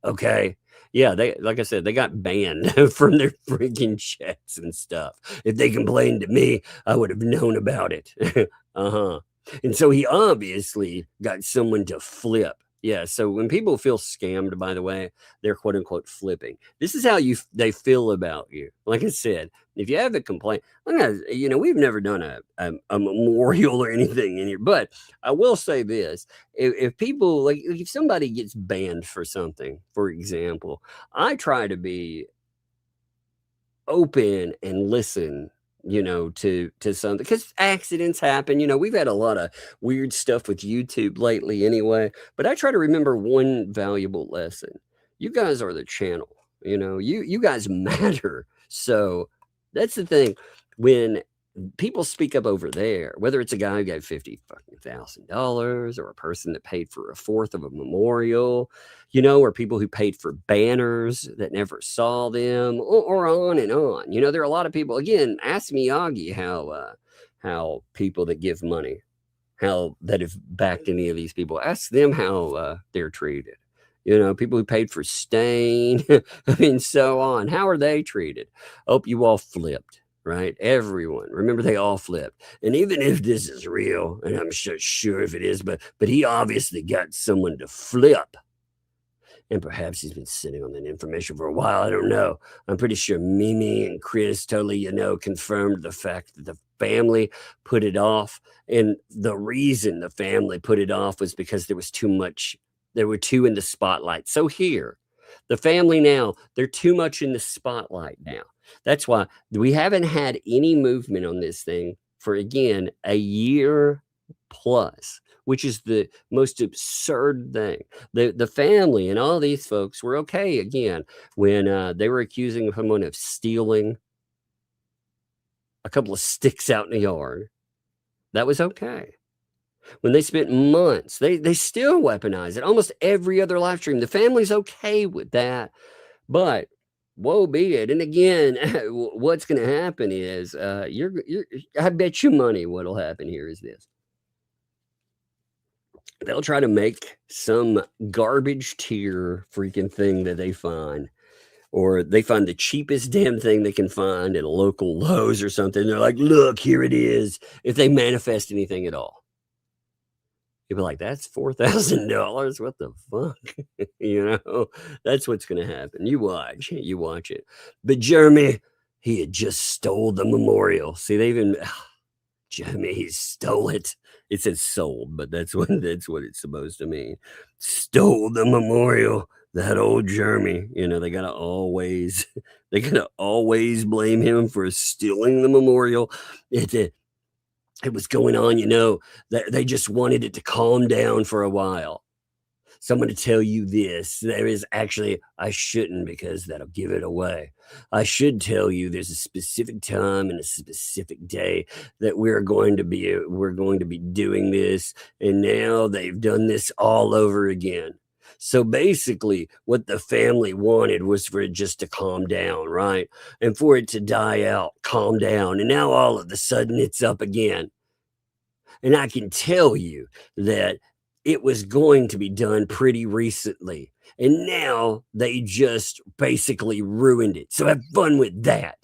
Okay? Yeah, they like I said, they got banned from their freaking chats and stuff. If they complained to me, I would have known about it. Uh-huh. And so he obviously got someone to flip. Yeah, so when people feel scammed, by the way, they're quote unquote flipping. This is how they feel about you. Like I said, if you have a complaint, we've never done a memorial or anything in here, but I will say this: if people like if somebody gets banned for something, for example, I try to be open and listen to something because accidents happen. We've had a lot of weird stuff with YouTube lately anyway, but I try to remember one valuable lesson. You guys are the channel. You guys matter. So that's the thing. When people speak up over there, whether it's a guy who gave $50,000 or a person that paid for a fourth of a memorial, or people who paid for banners that never saw them, or on and on. There are a lot of people. Again, ask Miyagi how people that give money, how that have backed any of these people. Ask them how they're treated. People who paid for Stain, I mean, so on. How are they treated? Hope you all flipped. Right? Everyone. Remember, they all flipped. And even if this is real, and I'm sure if it is, but he obviously got someone to flip. And perhaps he's been sitting on that information for a while. I don't know. I'm pretty sure Mimi and Chris totally, confirmed the fact that the family put it off. And the reason the family put it off was because there was too much. There were two in the spotlight. So here, the family now, they're too much in the spotlight now. That's why we haven't had any movement on this thing for, again, a year plus, which is the most absurd thing. The family and all these folks were okay, again, when they were accusing someone of stealing a couple of sticks out in the yard. That was okay. When they spent months, they still weaponize it. Almost every other live stream, the family's okay with that. But woe be it. And again, what's going to happen is I bet you money what'll happen here is this. They'll try to make some garbage tier freaking thing that they find, or they find the cheapest damn thing they can find at a local Lowe's or something. They're like, look, here it is. If they manifest anything at all. You'll be like, that's $4,000. What the fuck? That's what's going to happen. You watch it. But Jeremy, he had just stole the memorial. See, Jeremy, he stole it. It says sold, but that's what it's supposed to mean. Stole the memorial. That old Jeremy, they gotta always blame him for stealing the memorial. It was going on, that they just wanted it to calm down for a while. So I'm going to tell you this. There is actually, I shouldn't, because that'll give it away. I should tell you there's a specific time and a specific day that we're going to be doing this. And now they've done this all over again. So basically what the family wanted was for it just to calm down, right? And for it to die out, calm down. And now all of a sudden it's up again. And I can tell you that it was going to be done pretty recently. And now they just basically ruined it. So have fun with that.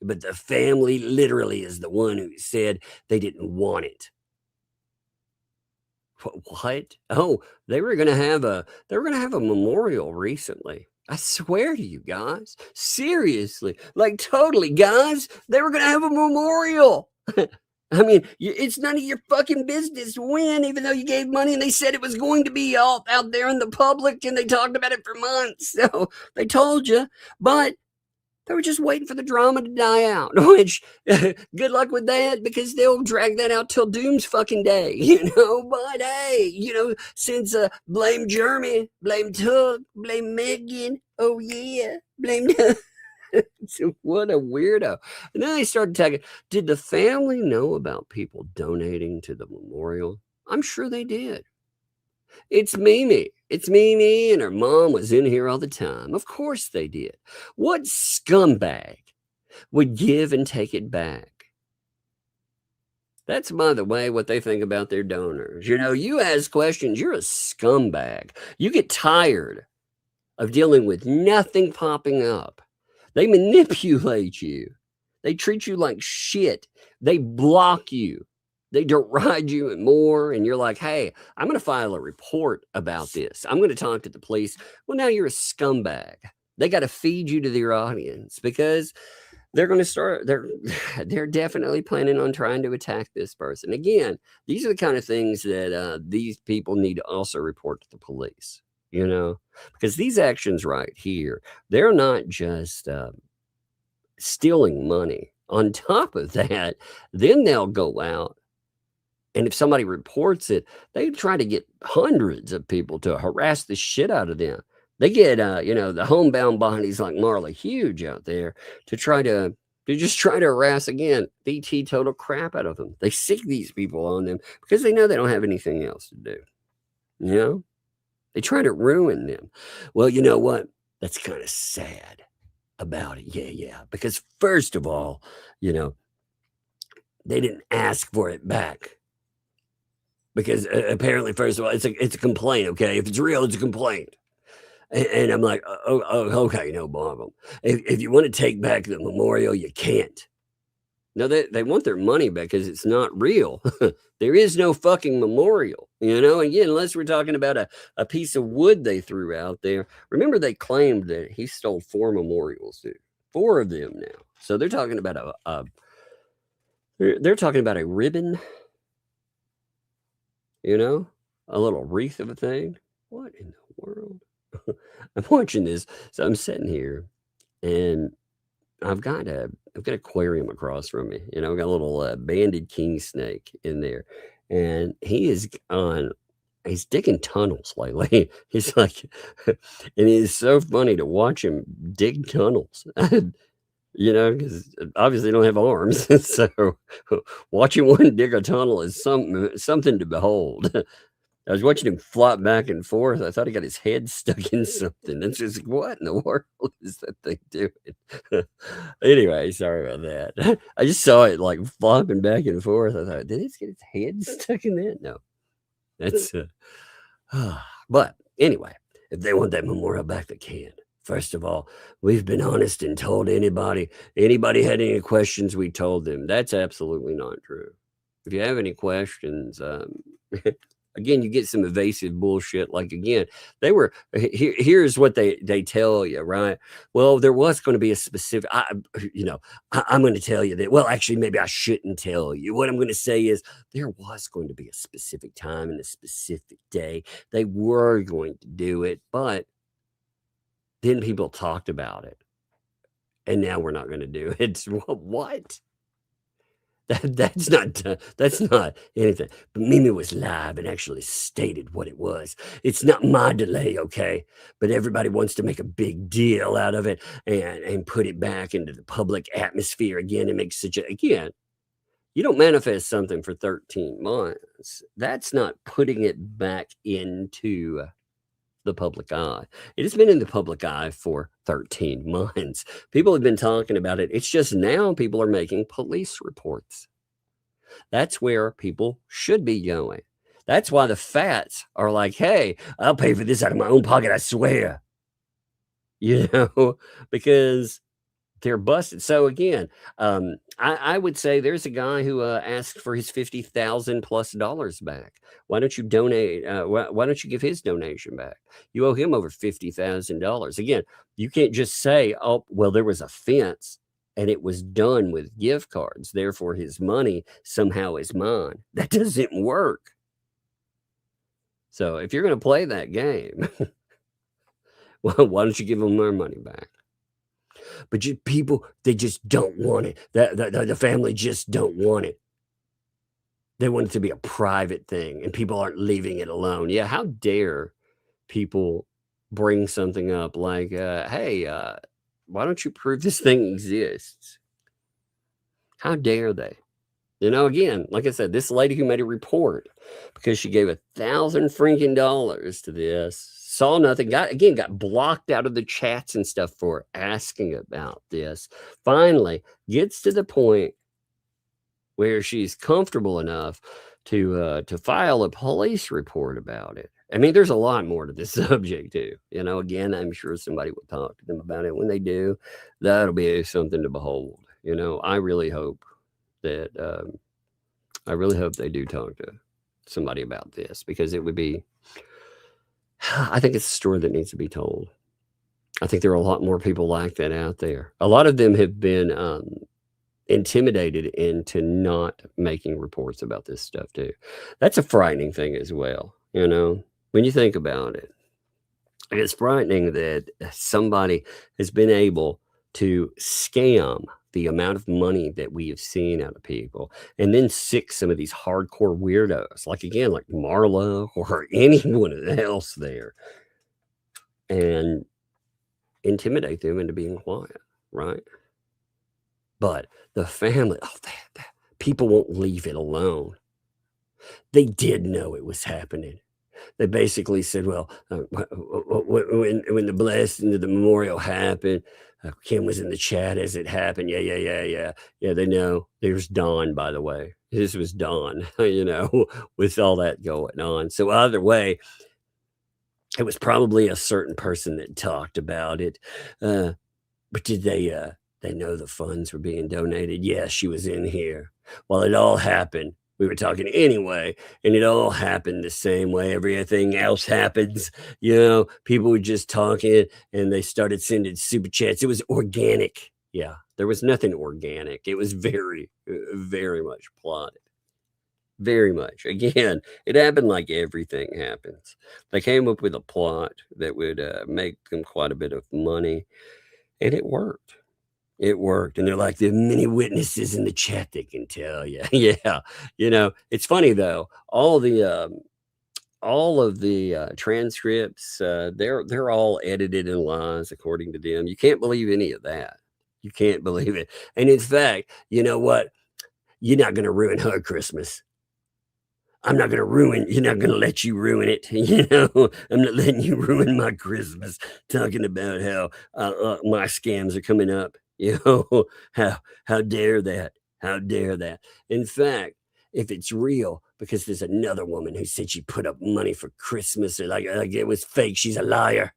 But the family literally is the one who said they didn't want it. What? Oh, they were going to have a memorial recently. I swear to you guys, seriously, like totally, guys, they were going to have a memorial. I mean, it's none of your fucking business when, even though you gave money and they said it was going to be all out there in the public and they talked about it for months. So they told you, but they were just waiting for the drama to die out, which good luck with that, because they'll drag that out till doom's fucking day, but hey, since blame Jeremy, blame Tug, blame Megan, oh yeah, blame what a weirdo. And then they started talking. Did the family know about people donating to the memorial? I'm sure they did. It's Mimi. It's Mimi, and her mom was in here all the time. Of course they did. What scumbag would give and take it back? That's, by the way, what they think about their donors. You ask questions, you're a scumbag. You get tired of dealing with nothing popping up. They manipulate you. They treat you like shit. They block you. They deride you and more. And you're like, hey, I'm going to file a report about this. I'm going to talk to the police. Well, now you're a scumbag. They got to feed you to their audience because they're going to start, they're definitely planning on trying to attack this person. Again, these are the kind of things that these people need to also report to the police, you know, because these actions right here, they're not just stealing money. On top of that, then they'll go out. And if somebody reports it, they try to get hundreds of people to harass the shit out of them. They get, the homebound bodies like Marley Huge out there to just try to harass again, the total crap out of them. They sick these people on them because they know they don't have anything else to do. You know, they try to ruin them. Well, you know what? That's kind of sad about it. Yeah. Because first of all, they didn't ask for it back. Because apparently, first of all, it's a complaint. Okay, if it's real, it's a complaint. And I'm like, oh, okay, no problem. If you want to take back the memorial, you can't. No, they want their money back because it's not real. There is no fucking memorial, Again, unless we're talking about a piece of wood they threw out there. Remember, they claimed that he stole 4 memorials, dude. 4 of them now. So they're talking about they're talking about a ribbon. A little wreath of a thing. What in the world? I'm watching this. So I'm sitting here and I've got an aquarium across from me. I've got a little banded king snake in there. And he's digging tunnels lately. He's like, and it's so funny to watch him dig tunnels. Because obviously they don't have arms. So watching one dig a tunnel is something to behold. I was watching him flop back and forth. I thought he got his head stuck in something. It's just, what in the world is that thing doing? Anyway, sorry about that. I just saw it like flopping back and forth. I thought, did it get its head stuck in that? No. That's, but anyway, if they want that memorial back, they can. First of all, we've been honest and told anybody had any questions, we told them. That's absolutely not true. If you have any questions, again, you get some evasive bullshit. Like, again, here's what they tell you, right? Well, there was going to be a specific, I'm going to tell you that, well, actually, maybe I shouldn't tell you. What I'm going to say is there was going to be a specific time and a specific day. They were going to do it, but then people talked about it, and now we're not going to do it. What? That's not anything. But Mimi was live and actually stated what it was. It's not my delay, okay? But everybody wants to make a big deal out of it and put it back into the public atmosphere again and make again. You don't manifest something for 13 months. That's not putting it back into the public eye. It has been in the public eye for 13 months. People have been talking about it. It's just now people are making police reports. That's where people should be going. That's why the fats are like, hey, I'll pay for this out of my own pocket, I swear. Because they're busted. So again, I would say there's a guy who asked for his $50,000+ back. Why don't you donate? Why don't you give his donation back? You owe him over $50,000. Again, you can't just say, oh, well, there was a fence and it was done with gift cards. Therefore, his money somehow is mine. That doesn't work. So if you're going to play that game, well, why don't you give them their money back? But people, they just don't want it. The family just don't want it. They want it to be a private thing, and people aren't leaving it alone. Yeah, how dare people bring something up like, hey, why don't you prove this thing exists? How dare they? Again, like I said, this lady who made a report because she gave $1,000 freaking dollars to this, saw nothing, got blocked out of the chats and stuff for asking about this. Finally gets to the point where she's comfortable enough to file a police report about it. I mean, there's a lot more to this subject too. Again, I'm sure somebody will talk to them about it. When they do, that'll be something to behold. I really hope that they do talk to somebody about this, because it would be. I think it's a story that needs to be told. I think there are a lot more people like that out there. A lot of them have been intimidated into not making reports about this stuff too. That's a frightening thing as well. When you think about it, it's frightening that somebody has been able to scam the amount of money that we have seen out of people, and then sick some of these hardcore weirdos, like Marla or anyone else there, and intimidate them into being quiet, right? But the family, people won't leave it alone. They did know it was happening. They basically said, well, when the blessing of the memorial happened, Kim was in the chat as it happened. Yeah, they know. There's Dawn, by the way. This was Dawn, with all that going on. So either way, it was probably a certain person that talked about it. But did they know the funds were being donated? Yes, she was in here. Well, it all happened. We were talking anyway, and it all happened the same way everything else happens. People were just talking, and they started sending super chats. It was organic. Yeah, there was nothing organic. It was very, very much plotted. Very much. Again, it happened like everything happens. They came up with a plot that would make them quite a bit of money, and it worked. It worked. And they're like, there are many witnesses in the chat that can tell you. Yeah. It's funny though. All of the transcripts, they're all edited in lies according to them. You can't believe any of that. You can't believe it. And in fact, you know what? You're not going to ruin her Christmas. I'm not going to let you ruin it. I'm not letting you ruin my Christmas talking about how my scams are coming up. How dare that? How dare that? In fact, if it's real, because there's another woman who said she put up money for Christmas, or like it was fake, she's a liar.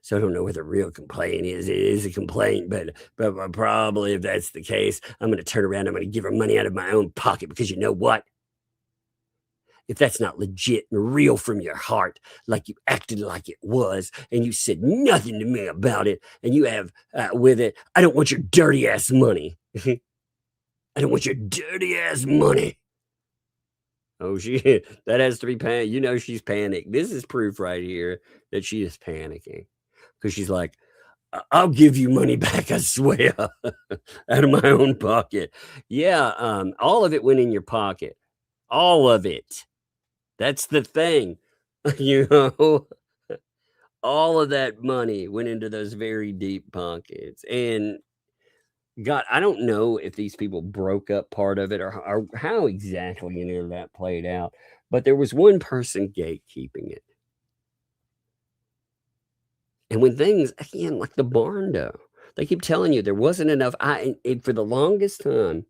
So I don't know what the real complaint is. It is a complaint, but probably if that's the case, I'm going to turn around. I'm going to give her money out of my own pocket, because you know what? If that's not legit and real from your heart, like you acted like it was, and you said nothing to me about it, and you have with it, I don't want your dirty ass money. I don't want your dirty ass money. Oh, that has to be panic. She's panicked. This is proof right here that she is panicking, because she's like, I'll give you money back, I swear, out of my own pocket. Yeah, all of it went in your pocket. All of it. That's the thing. All of that money went into those very deep pockets. And God, I don't know if these people broke up part of it or how exactly any of that played out. But there was one person gatekeeping it. And when things, again, like the barn dough, they keep telling you there wasn't enough. For the longest time,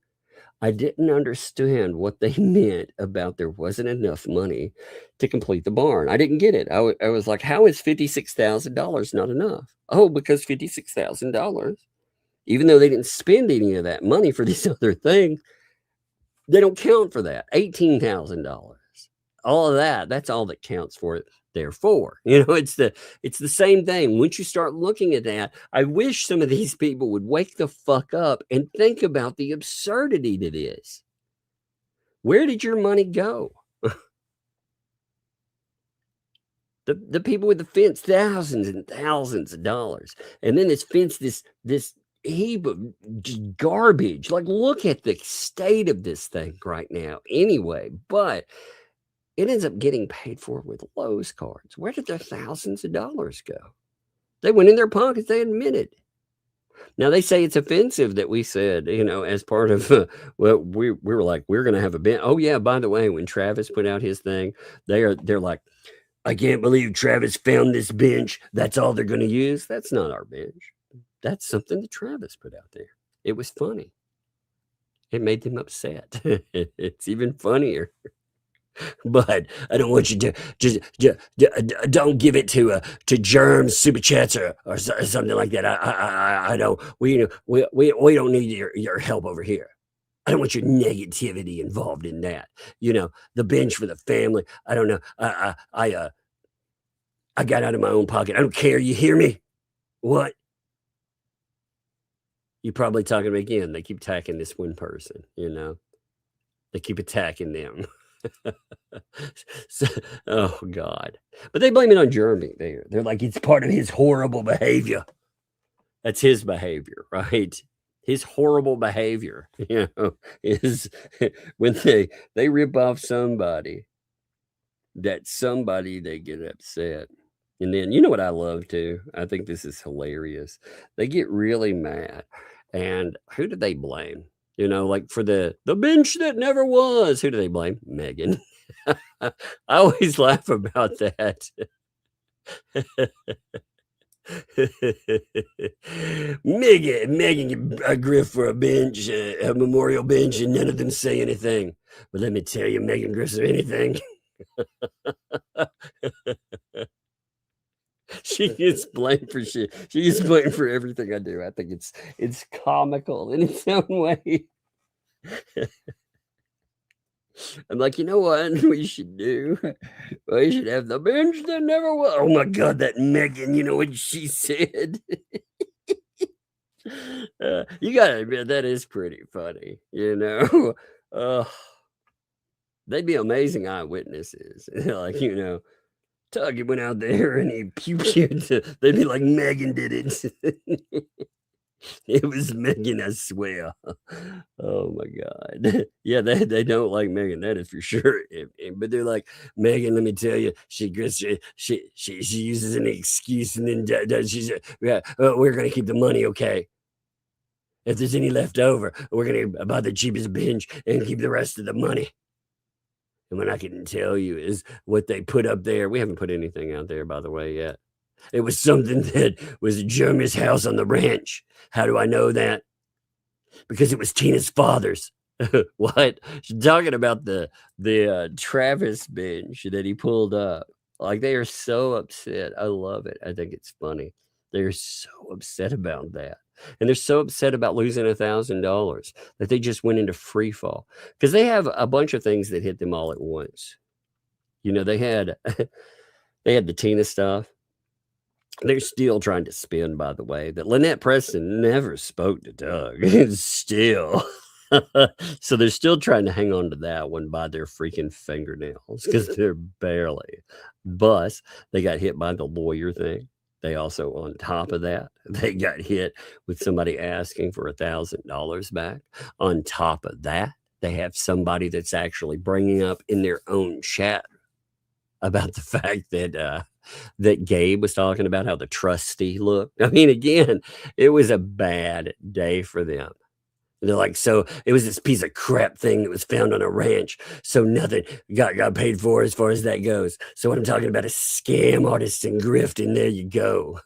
I didn't understand what they meant about there wasn't enough money to complete the barn. I didn't get it. I was like, how is $56,000 not enough? Oh, because $56,000, even though they didn't spend any of that money for these other things, they don't count for that. $18,000. All of that's all that counts for it. Therefore, it's the same thing. Once you start looking at that, I wish some of these people would wake the fuck up and think about the absurdity to this. Where did your money go? The people with the fence, thousands and thousands of dollars, and then this fence, this heap of garbage. Like, look at the state of this thing right now. Anyway, but it ends up getting paid for with Lowe's cards. Where did their thousands of dollars go? They went in their pockets. They admitted. Now, they say it's offensive that we said, as part of, we were like, we're going to have a bench. Oh, yeah, by the way, when Travis put out his thing, they're like, I can't believe Travis found this bench. That's all they're going to use. That's not our bench. That's something that Travis put out there. It was funny. It made them upset. It's even funnier. But I don't want you to don't give it to Germ Super Chats or something like that. I don't. We don't need your help over here. I don't want your negativity involved in that. The bench for the family. I don't know. I got out of my own pocket. I don't care. You hear me? What? You're probably talking again. They keep attacking this one person. They keep attacking them. So, oh God! But they blame it on Jeremy. They're like it's part of his horrible behavior. That's his behavior, right? His horrible behavior, is when they rip off somebody. That somebody they get upset, and then you know what I love too. I think this is hilarious. They get really mad, and who do they blame? Like for the bench that never was. Who do they blame? Megan. I always laugh about that. Megan a griff for a bench, a memorial bench, and none of them say anything. But let me tell you, Megan griffs for anything. She gets blamed for shit. She gets blamed for everything I do. I think it's comical in its own way. I'm like, you know what we should do? We should have the bench that never was. Oh my God, that Megan, you know what she said? You gotta admit, that is pretty funny, they'd be amazing eyewitnesses. Like, Tuggy went out there and he pew-pewed. They'd be like, Megan did it. It was Megan, I swear. Oh my God. Yeah, they don't like Megan, that is for sure. But they're like, Megan, let me tell you, she uses an excuse and then she said, yeah, we're gonna keep the money, okay? If there's any left over, we're gonna buy the cheapest bench and keep the rest of the money. And what I can tell you is what they put up there. We haven't put anything out there, by the way, yet. It was something that was Jeremy's house on the ranch. How do I know that? Because it was Tina's father's. What? She's talking about the Travis bench that he pulled up. Like, they are so upset. I love it. I think it's funny. They're so upset about that. And they're so upset about losing $1,000 that they just went into free fall. Because they have a bunch of things that hit them all at once. They had the Tina stuff. They're still trying to spin, by the way, that Lynette Preston never spoke to Doug. Still. So they're still trying to hang on to that one by their freaking fingernails because they're barely. Plus, they got hit by the lawyer thing. They also, on top of that, they got hit with somebody asking for $1,000 back. On top of that, they have somebody that's actually bringing up in their own chat about the fact that that Gabe was talking about how the trustee looked. I mean, again, it was a bad day for them. They're like, so it was this piece of crap thing that was found on a ranch. So nothing got paid for as far as that goes. So what I'm talking about is scam artists and grift, and there you go.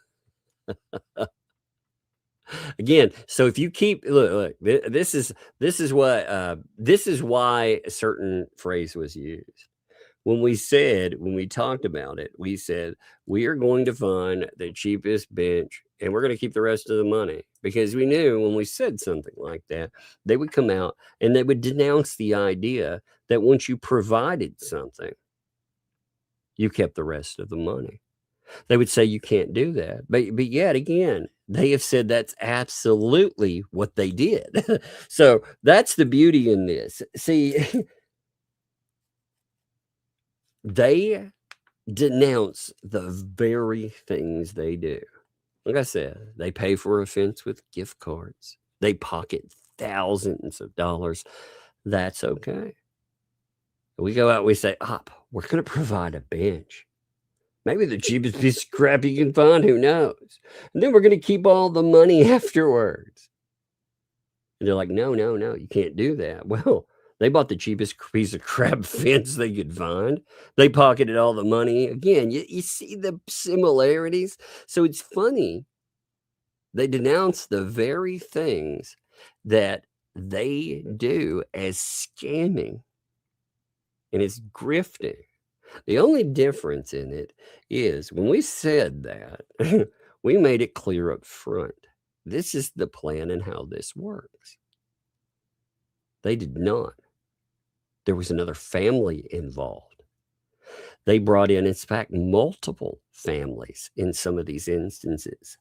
Again, so if you keep look, this is why a certain phrase was used. When we talked about it, we said, we are going to find the cheapest bench and we're going to keep the rest of the money, because we knew when we said something like that, they would come out and they would denounce the idea that once you provided something, you kept the rest of the money. They would say you can't do that. But yet again, they have said that's absolutely what they did. So that's the beauty in this. See, they denounce the very things they do. Like I said, they pay for a fence with gift cards. They pocket thousands of dollars. That's okay. We go out, we say, we're going to provide a bench. Maybe the cheapest piece of crap you can find, who knows? And then we're going to keep all the money afterwards. And they're like, no, you can't do that. Well, they bought the cheapest piece of crap fence they could find. They pocketed all the money. Again, you see the similarities? So it's funny. They denounce the very things that they do as scamming. and it's grifting. The only difference in it is when we said that, we made it clear up front. This is the plan and how this works. They did not. There was another family involved. They brought in fact, multiple families in some of these instances.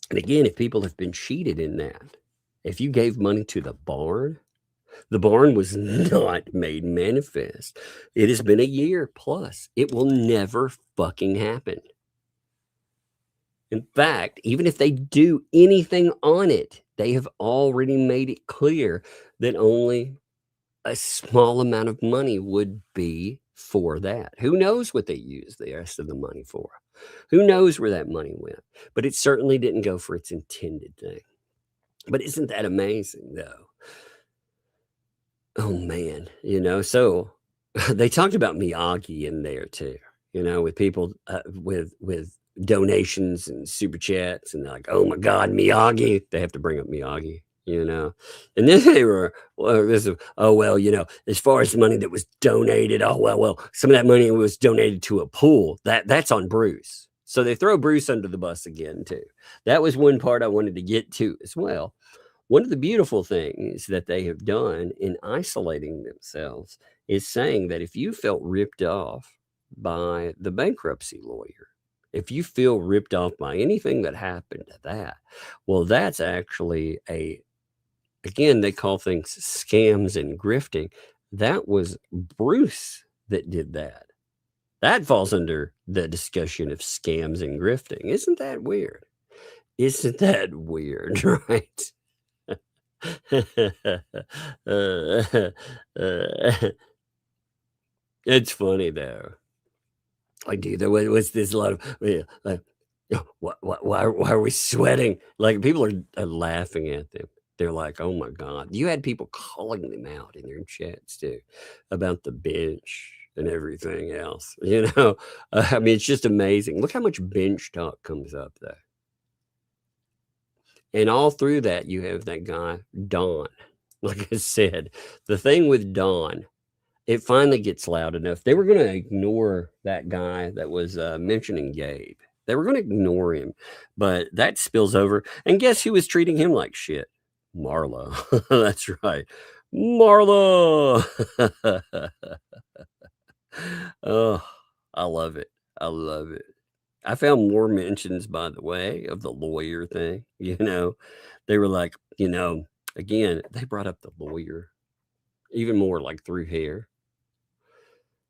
And again, if people have been cheated in that, if you gave money to the barn was not made manifest. It has been a year plus. It will never fucking happen. In fact, even if they do anything on it, they have already made it clear that only a small amount of money would be for that. Who knows what they used the rest of the money for? Who knows where that money went? But it certainly didn't go for its intended thing. But isn't that amazing, though? Oh, man. So they talked about Miyagi in there, too, with people with donations and super chats. And they're like, oh, my God, Miyagi. They have to bring up Miyagi. And then they were, as far as the money that was donated, some of that money was donated to a pool. That's on Bruce. So they throw Bruce under the bus again, too. That was one part I wanted to get to as well. One of the beautiful things that they have done in isolating themselves is saying that if you felt ripped off by the bankruptcy lawyer, if you feel ripped off by anything that happened to that, well, that's actually again, they call things scams and grifting. That was Bruce that did that. That falls under the discussion of scams and grifting. Isn't that weird? Isn't that weird, right? It's funny, though. Like, dude, there was this a lot of, why are we sweating? Like, people are laughing at them. They're like, oh my God. You had people calling them out in their chats too about the bench and everything else. I mean, it's just amazing. Look how much bench talk comes up there. And all through that, you have that guy, Don. Like I said, the thing with Don, it finally gets loud enough. They were going to ignore that guy that was mentioning Gabe. They were going to ignore him, but that spills over. And guess who was treating him like shit? Marlo. That's right. Marlo. Oh, I love it. I love it. I found more mentions, by the way, of the lawyer thing. They were like, again, they brought up the lawyer even more, like through here.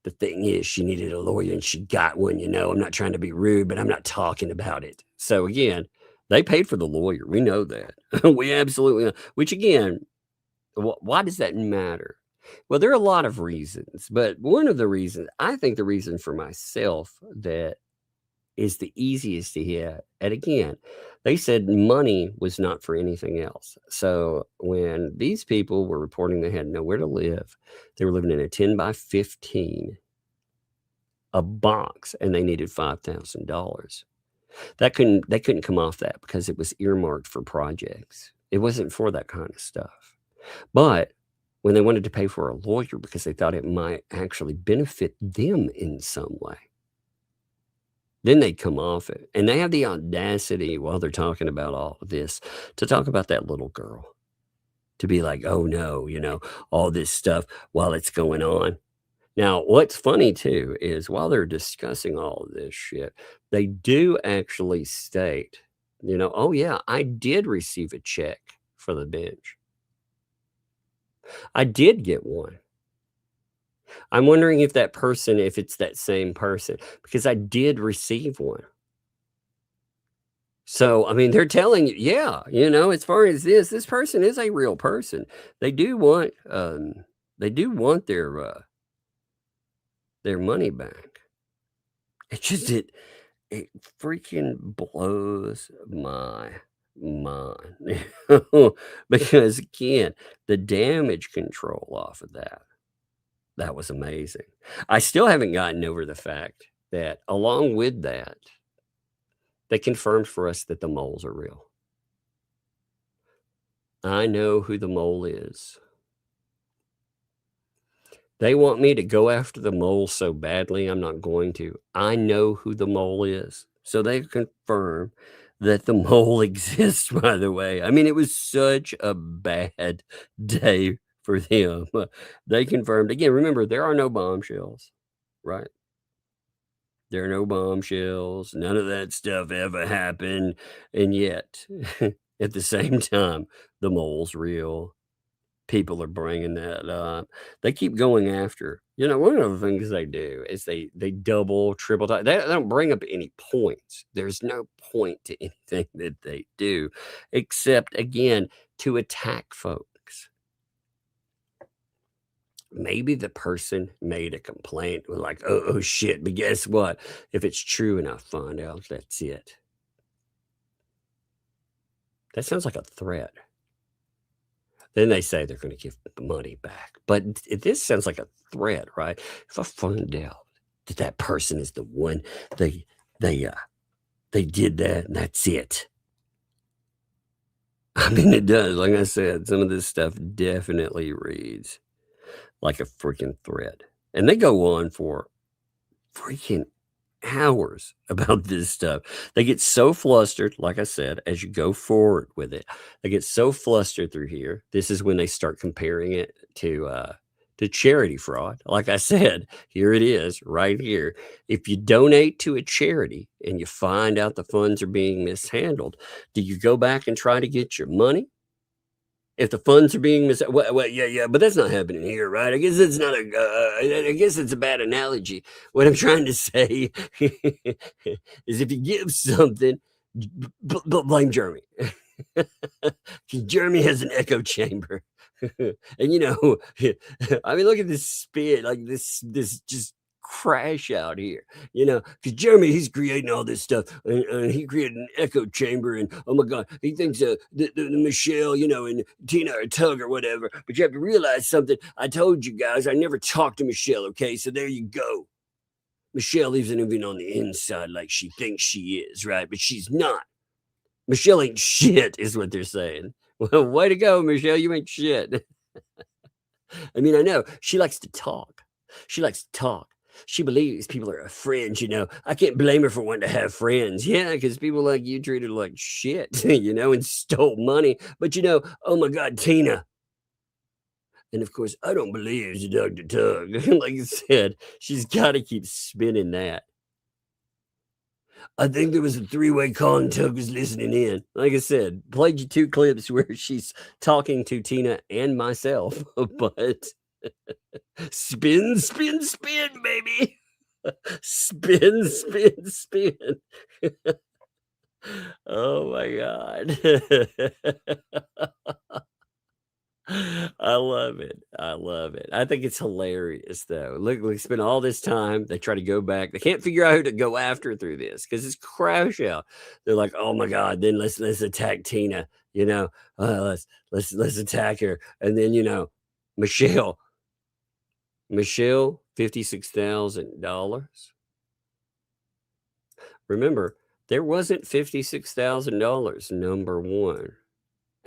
The thing is, she needed a lawyer and she got one. I'm not trying to be rude, but I'm not talking about it. So again, they paid for the lawyer. We know that. We absolutely know. Which again, why does that matter? Well, there are a lot of reasons, but one of the reasons, I think the reason for myself that is the easiest to hit. And again, they said money was not for anything else. So when these people were reporting they had nowhere to live, they were living in a 10 by 15, a box, and they needed $5,000. They couldn't come off that because it was earmarked for projects. It wasn't for that kind of stuff. But when they wanted to pay for a lawyer because they thought it might actually benefit them in some way, then they'd come off it. And they have the audacity while they're talking about all of this to talk about that little girl, to be like, oh no, all this stuff while it's going on. Now, what's funny too is while they're discussing all of this shit, they do actually state, oh yeah, I did receive a check for the bench. I did get one. I'm wondering if it's that same person, because I did receive one. So, I mean, they're telling you, yeah, as far as this person is a real person. They do want their money back. It freaking blows my mind. Because again, the damage control off of that was amazing. I still haven't gotten over the fact that along with that, they confirmed for us that the moles are real. I know who the mole is. They want me to go after the mole so badly, I'm not going to. I know who the mole is. So they confirm that the mole exists, by the way. I mean, it was such a bad day for them. They confirmed, again, remember, there are no bombshells, right? There are no bombshells. None of that stuff ever happened. And yet, at the same time, the mole's real. People are bringing that up. They keep going after. One of the things they do is they double, triple. They don't bring up any points. There's no point to anything that they do, except again to attack folks. Maybe the person made a complaint, like, oh shit, but guess what? If it's true and I find out, that's it. That sounds like a threat. Then they say they're going to give the money back. But this sounds like a threat, right? If I find out that that person is the one, they did that, and that's it. I mean, it does. Like I said, some of this stuff definitely reads like a freaking threat. And they go on for freaking hours about this stuff. They get so flustered, like I said, as you go forward with it, they get so flustered through here. This is when they start comparing it to charity fraud. Like I said, here it is right here. If you donate to a charity and you find out the funds are being mishandled, do you go back and try to get your money? If the funds are being well, yeah, but that's not happening here, right? I guess it's not I guess it's a bad analogy. What I'm trying to say is if you give something, blame Jeremy. Jeremy has an echo chamber. And I mean, look at this spit, like this just crash out here, because Jeremy, he's creating all this stuff, and he created an echo chamber, and oh my god, he thinks the Michelle, and Tina are a tug or whatever. But you have to realize something. I told you guys I never talked to Michelle, okay? So there you go. Michelle isn't even on the inside like she thinks she is, right? But she's not. Michelle ain't shit, is what they're saying. Well, way to go, Michelle. You ain't shit. I mean, I know she likes to talk. She believes people are her friends, I can't blame her for wanting to have friends. Yeah, because people like you treated her like shit, and stole money. But, oh my God, Tina. And of course, I don't believe she dug the tug. Like I said, she's got to keep spinning that. I think there was a 3-way call and Tug was listening in. Like I said, played you 2 clips where she's talking to Tina and myself, but spin, baby. Spin. Oh my God. I love it. I think it's hilarious, though. Look, we spend all this time. They try to go back. They can't figure out who to go after through this because it's crash out. They're like, oh my God, then let's attack Tina. Let's attack her, and then Michelle, $56,000. Remember, there wasn't $56,000. Number one.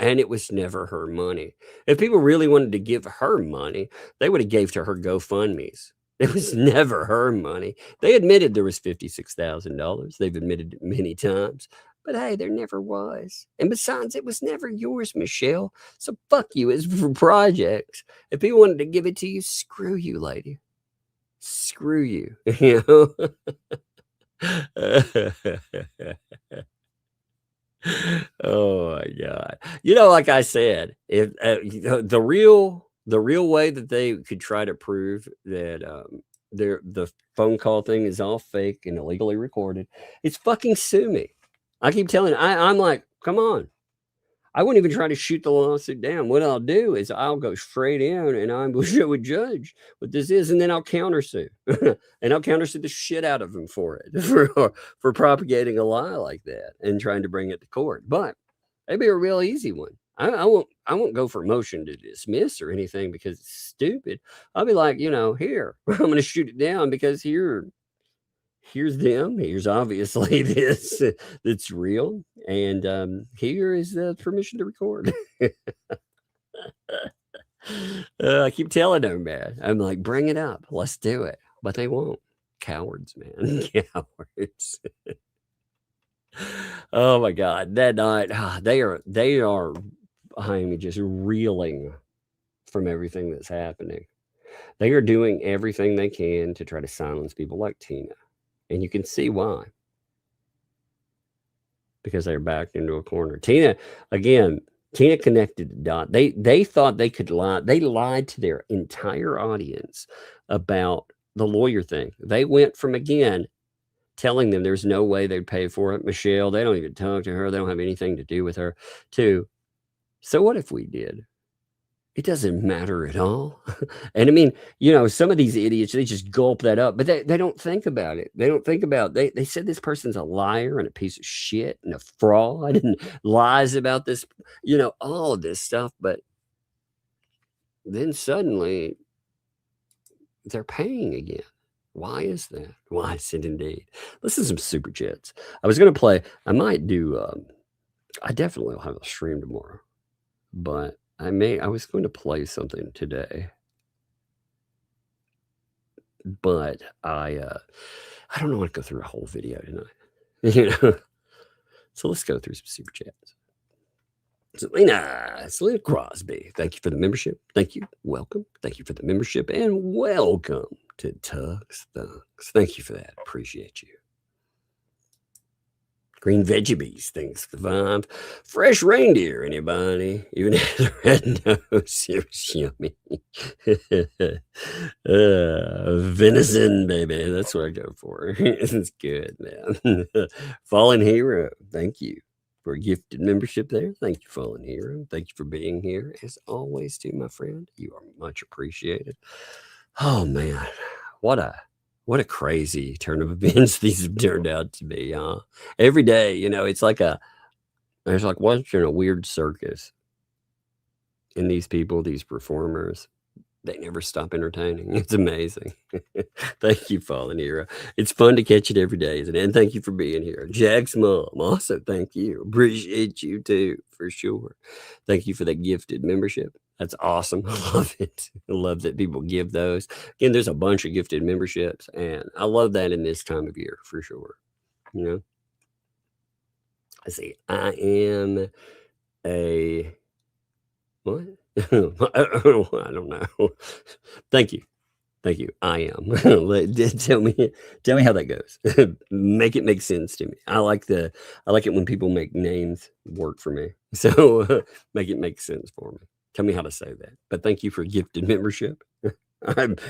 And it was never her money. If people really wanted to give her money, they would have gave to her GoFundMes. It was never her money. They admitted there was $56,000. They've admitted it many times. But hey, there never was. And besides, it was never yours, Michelle. So fuck you. It's for projects. If people wanted to give it to you, screw you, lady. Screw you. Oh my God. Like I said, if the real way that they could try to prove that the phone call thing is all fake and illegally recorded, it's fucking sue me. I keep telling I'm like, come on. I wouldn't even try to shoot the lawsuit down. What I'll do is I'll go straight in and I will show a judge what this is, and then I'll countersue. And I'll countersue the shit out of him for it, for propagating a lie like that and trying to bring it to court. But it'd be a real easy one. I won't go for motion to dismiss or anything because it's stupid. I'll be like, here, I'm going to shoot it down because here's them. Here's obviously this that's real. And here is the permission to record. I keep telling them, man. I'm like, bring it up. Let's do it. But they won't. Cowards, man. Cowards. Oh my God. That night, they are behind me just reeling from everything that's happening. They are doing everything they can to try to silence people like Tina. And you can see why. Because they're backed into a corner. Tina connected the dot. They thought they could lie. They lied to their entire audience about the lawyer thing. They went from, again, telling them there's no way they'd pay for it. Michelle, they don't even talk to her. They don't have anything to do with her. To, so what if we did? It doesn't matter at all. And I mean, some of these idiots, they just gulp that up, but they don't think about it. They don't think about, they said this person's a liar and a piece of shit and a fraud and lies about this, all of this stuff. But then suddenly they're paying again. Why is that? Why is it indeed? Listen to some super chats. I was going to play, I might do, I definitely will have a stream tomorrow, but I was going to play something today, but I don't know how to go through a whole video tonight, So let's go through some super chats. Selena Crosby, thank you for the membership. Thank you. Welcome. Thank you for the membership and welcome to Tugs Thugs. Thank you for that. Appreciate you. Green Veggies, thanks for the vibe. Fresh reindeer, anybody? Even if the red nose, it was yummy. Venison, baby. That's what I go for. It's good, man. Fallen Hero, thank you for a gifted membership there. Thank you, Fallen Hero. Thank you for being here. As always, too, my friend. You are much appreciated. Oh, man. What a crazy turn of events these have turned out to be, huh? Every day, it's like watching a weird circus. And these people, these performers, they never stop entertaining. It's amazing. Thank you, Fallen Hero. It's fun to catch it every day, isn't it? And thank you for being here. Jack's mom, also thank you. Appreciate you too, for sure. Thank you for that gifted membership. That's awesome. I love it. I love that people give those. Again, there's a bunch of gifted memberships, and I love that in this time of year, for sure. I see. I am a... What? I don't know. Thank you. I am. Tell me how that goes. Make it make sense to me. I like it when people make names work for me. So make it make sense for me. Tell me how to say that. But thank you for gifted membership. God,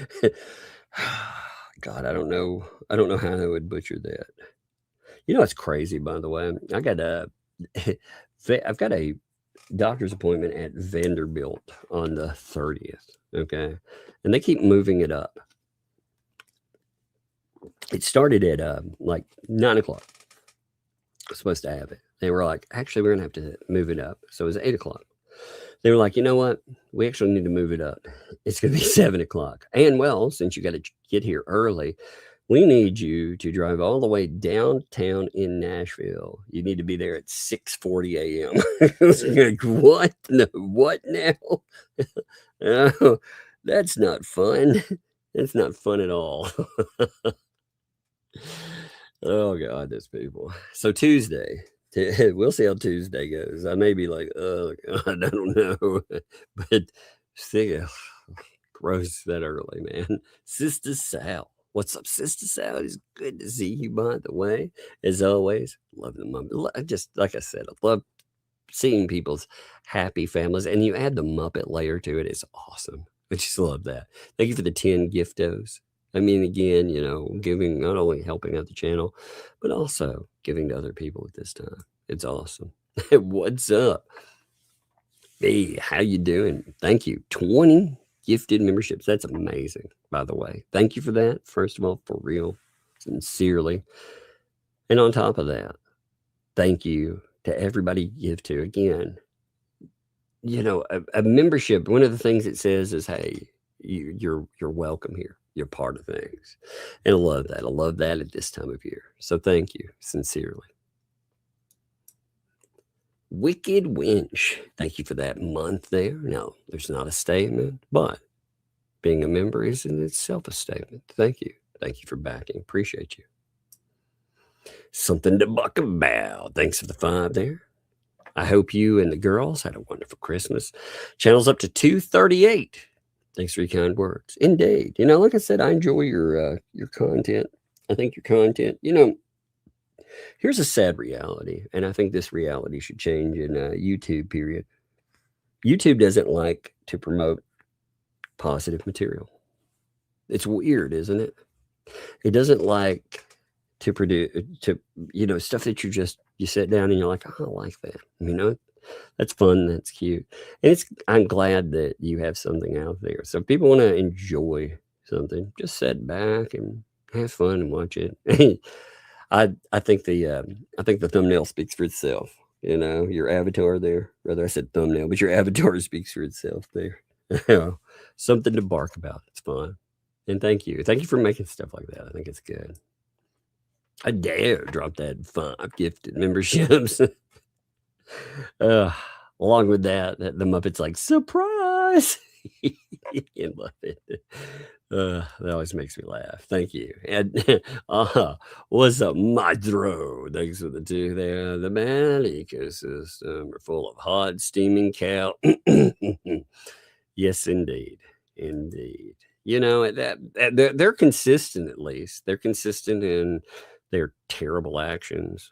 I don't know how I would butcher that. It's crazy, by the way. I've got a doctor's appointment at Vanderbilt on the 30th. Okay. And they keep moving it up. It started at 9:00. I was supposed to have it. They were like, actually, we're going to have to move it up. So it was 8:00. They were like, you know what? We actually need to move it up. It's going to be 7:00. And well, since you got to get here early, we need you to drive all the way downtown in Nashville. You need to be there at 6:40 a.m. I was like, what? No, what now? Oh, that's not fun. It's not fun at all. Oh, God, those people. So Tuesday, we'll see how Tuesday goes. I may be like, oh, God, I don't know. But still, gross that early, man. Sister Sal. What's up, Sister Sal? It's good to see you, by the way. As always, love the Muppet. Just like I said, I love seeing people's happy families. And you add the Muppet layer to it. It's awesome. I just love that. Thank you for the 10 giftos. I mean, again, giving, not only helping out the channel, but also giving to other people at this time. It's awesome. What's up? Hey, how you doing? Thank you. 20 gifted memberships. That's amazing, by the way. Thank you for that. First of all, for real, sincerely. And on top of that, thank you to everybody you give to. Again, a membership, one of the things it says is, hey, you're welcome here. You're part of things. And I love that. I love that at this time of year. So thank you, sincerely. Wicked Winch. Thank you for that month there. No, there's not a statement, but being a member is in itself a statement. Thank you. Thank you for backing. Appreciate you. Something to buck about. Thanks for the 5 there. I hope you and the girls had a wonderful Christmas. Channel's up to 238. Thanks for your kind words. Indeed. You know, like I said, I enjoy your content. I think your content, you know, here's a sad reality, and I think this reality should change in YouTube, period. YouTube doesn't like to promote positive material. It's weird, isn't it? It doesn't like to produce, stuff that you sit down and you're like, oh, I like that. You know, that's fun. That's cute. And I'm glad that you have something out there. So if people want to enjoy something, just sit back and have fun and watch it. I think the thumbnail speaks for itself. You know, your avatar there. Rather, I said thumbnail, but your avatar speaks for itself there. Something to bark about. It's fun. And thank you. Thank you for making stuff like that. I think it's good. I dare drop that 5 gifted memberships. Along with that, the Muppets like, surprise! You love it. That always makes me laugh. Thank you. And what's up, Madro? Thanks for the 2 there. The man ecosystem are full of hot, steaming cow. Yes, indeed. Indeed. You know, they're consistent, at least. They're consistent in their terrible actions.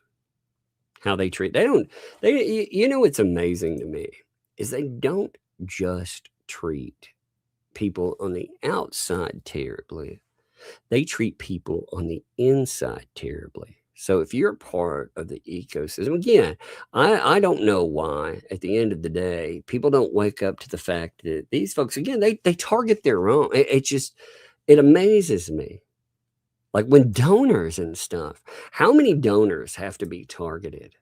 How they treat. You know, what's amazing to me is they don't just treat people on the outside terribly. They treat people on the inside terribly. So if you're part of the ecosystem, again, I don't know why at the end of the day, people don't wake up to the fact that these folks, again, they target their own. It amazes me. Like when donors and stuff, how many donors have to be targeted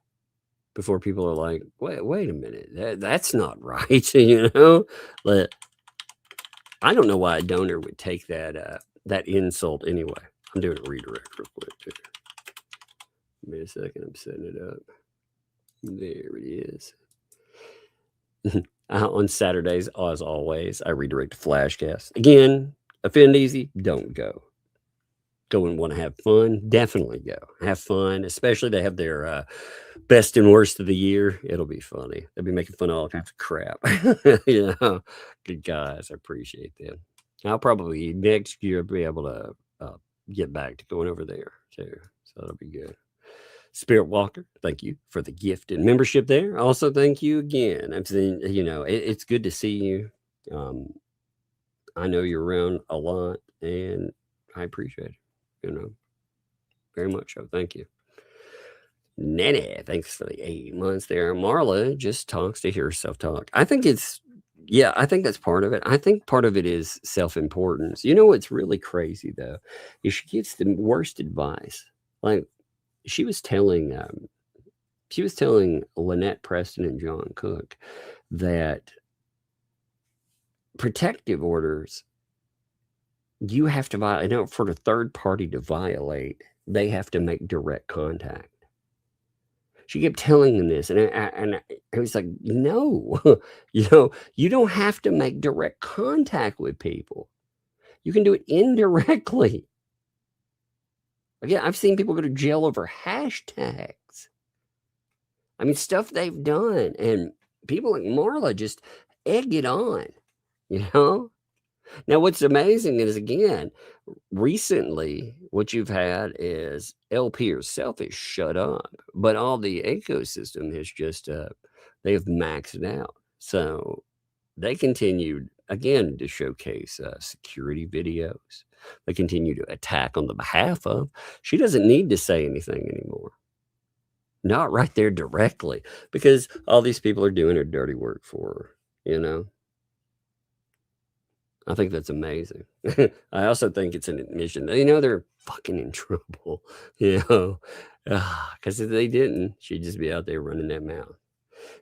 before people are like, wait a minute, that's not right. You know, but I don't know why a donor would take that insult anyway. I'm doing a redirect real quick too. Give me a second. I'm setting it up. There it is. On Saturdays, as always, I redirect to Flashcast. Again, offend easy, don't go. Go and want to have fun, definitely go. Have fun, especially they have their best and worst of the year. It'll be funny. They'll be making fun of all kinds of crap. You know, good guys. I appreciate them. I'll probably next year be able to get back to going over there too. So that'll be good. Spirit Walker, thank you for the gift and membership there. Also, thank you again. I'm saying, you know, it's good to see you. I know you're around a lot, and I appreciate it. You know, very much so. Thank you. Nene, thanks for the 8 months there. Marla just talks to hear herself talk. I think that's part of it. I think part of it is self-importance. You know what's really crazy though, is she gives the worst advice. Like she was telling Lynette Preston and John Cook that protective orders, you have to violate. You know, for the third party to violate, they have to make direct contact. She kept telling them this, and I was like, no, you know, you don't have to make direct contact with people. You can do it indirectly. Again, I've seen people go to jail over hashtags. I mean, stuff they've done, and people like Marla just egg it on, you know? Now, what's amazing is, again, recently, what you've had is LP herself is shut up, but all the ecosystem has just, they have maxed out. So they continued, again, to showcase security videos. They continue to attack on the behalf of. She doesn't need to say anything anymore. Not right there directly, because all these people are doing her dirty work for her, you know? I think that's amazing. I also think it's an admission. You know, they're fucking in trouble, you know, because if they didn't, she'd just be out there running that mouth.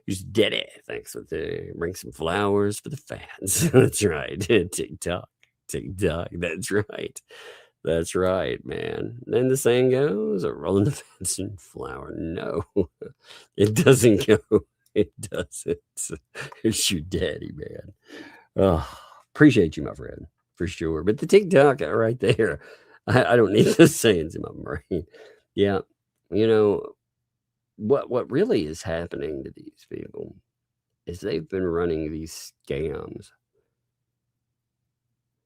Just dead it. Thanks for bring some flowers for the fans. That's right. TikTok. That's right. That's right, man. Then the saying goes, rolling the fence and flower. No, it doesn't go. it doesn't. It's your daddy, man. Oh, appreciate you, my friend, for sure. But the TikTok right there, I don't need the sayings in my brain. Yeah, you know what really is happening to these people is they've been running these scams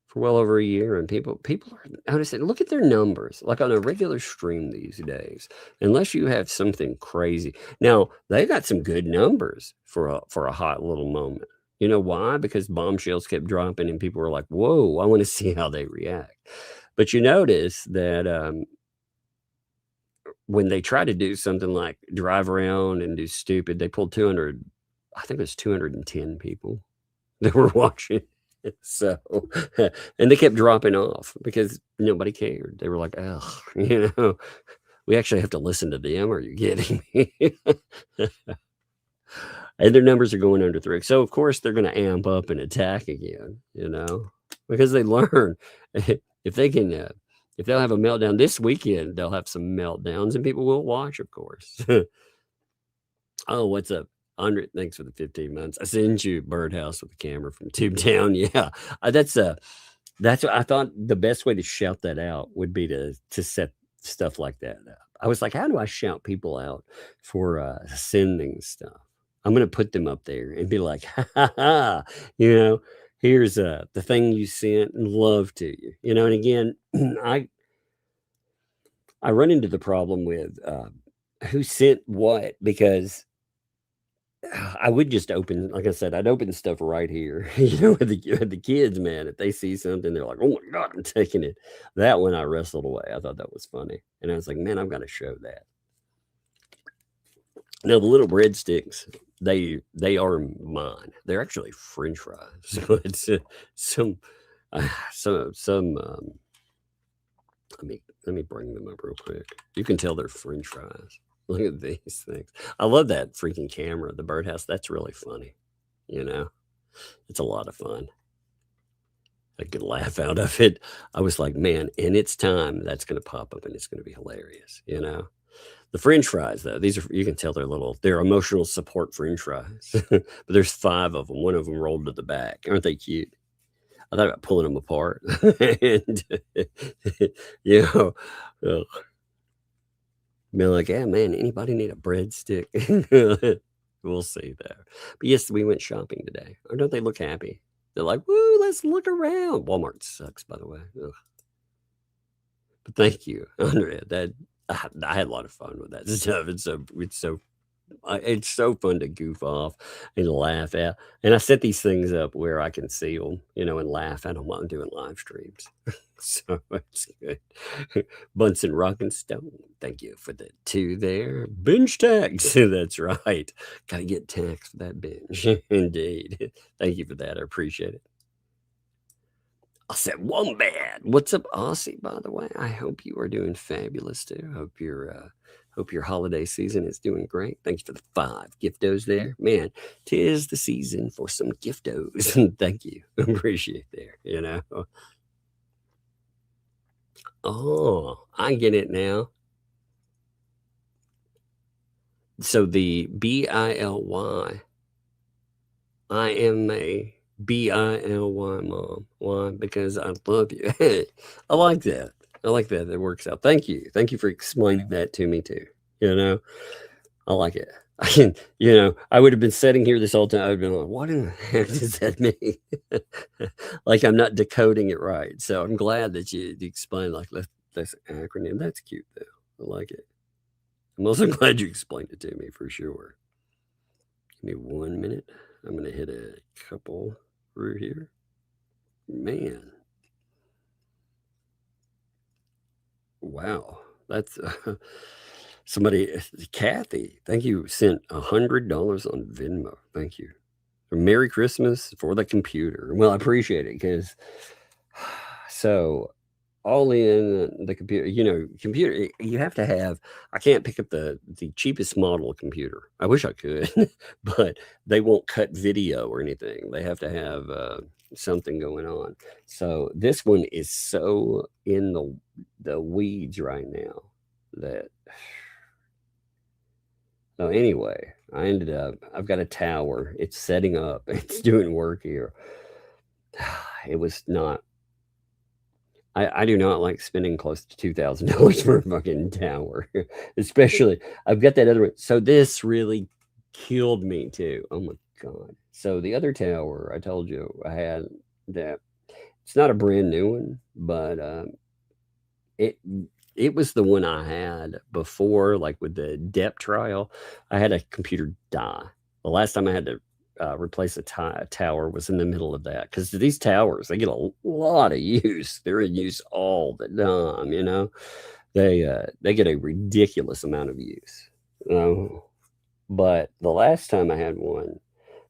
for well over a year, and people are noticing. Look at their numbers, like on a regular stream these days. Unless you have something crazy, now they got some good numbers for a hot little moment. You know why? Because bombshells kept dropping, and people were like, "Whoa, I want to see how they react." But you notice that when they try to do something like drive around and do stupid, they pulled 200. I think it was 210 people that were watching. So, and they kept dropping off because nobody cared. They were like, "Oh, we actually have to listen to them. Are you kidding me?" And their numbers are going under 3. So of course they're going to amp up and attack again, because they learn if they can, if they'll have a meltdown this weekend, they'll have some meltdowns and people will watch, of course. Oh, what's up? 100, thanks for the 15 months. I send you Birdhouse with the camera from Tubetown. Yeah, that's what I thought. The best way to shout that out would be to set stuff like that up. I was like, how do I shout people out for sending stuff? I'm gonna put them up there and be like, ha ha ha, here's the thing you sent and love to you, And again, I run into the problem with who sent what, because I would just open, like I said, I'd open stuff right here, with the kids, man. If they see something, they're like, "Oh my God, I'm taking it." That one I wrestled away. I thought that was funny. And I was like, man, I've got to show that. Now, the little breadsticks, they are mine. They're actually French fries. So it's some, let me bring them up real quick. You can tell they're French fries. Look at these things. I love that freaking camera, the Birdhouse. That's really funny. It's a lot of fun. I could laugh out of it. I was like, man, in its time, that's going to pop up and it's going to be hilarious. The French fries, though, you can tell they're emotional support French fries. But there's 5 of them. One of them rolled to the back. Aren't they cute? I thought about pulling them apart. And, ugh. Be like, yeah, man, anybody need a breadstick? We'll see there. But yes, we went shopping today. Or don't they look happy? They're like, woo, let's look around. Walmart sucks, by the way. Ugh. But thank you, Andrea. I had a lot of fun with that stuff. It's so fun to goof off and laugh at. And I set these things up where I can see them, and laugh at them while I'm doing live streams. So it's good. Bunsen Rock and Stone. Thank you for the 2 there. Binge tax. That's right. Got to get taxed for that binge. Indeed. Thank you for that. I appreciate it. I said Wombat. What's up, Aussie, by the way? I hope you are doing fabulous too. Hope your holiday season is doing great. Thanks for the 5 giftos there. Man, 'tis the season for some giftos. Thank you. Appreciate there, Oh, I get it now. So the BILY, I am a BILY mom. Why? Because I love you. I like that. I like that. It works out. Thank you. Thank you for explaining that to me too. I like it. I would have been sitting here this whole time. I would have been like, what in the heck does that mean? Like I'm not decoding it right. So I'm glad that you explained like this acronym. That's cute though. I like it. I'm also glad you explained it to me for sure. Give me 1 minute. I'm going to hit a couple through here. Man. Wow. That's somebody, Kathy, thank you, sent $100 on Venmo. Thank you. Merry Christmas for the computer. Well, I appreciate it because so all in the computer, computer, you have to have, I can't pick up the cheapest model of computer. I wish I could, but they won't cut video or anything. They have to have something going on. So this one is so in the weeds right now that So anyway, I've got a tower. It's setting up. It's doing work here. It was not. I do not like spending close to $2,000 for a fucking tower, especially I've got that other one. So this really killed me too. Oh my god. So the other tower I told you I had, that it's not a brand new one, but it it was the one I had before, like with the depth trial. I had a computer die. The last time I had to replace a tower was in the middle of that, because these towers, they get a lot of use. They're in use all the time. They get a ridiculous amount of use. But the last time I had one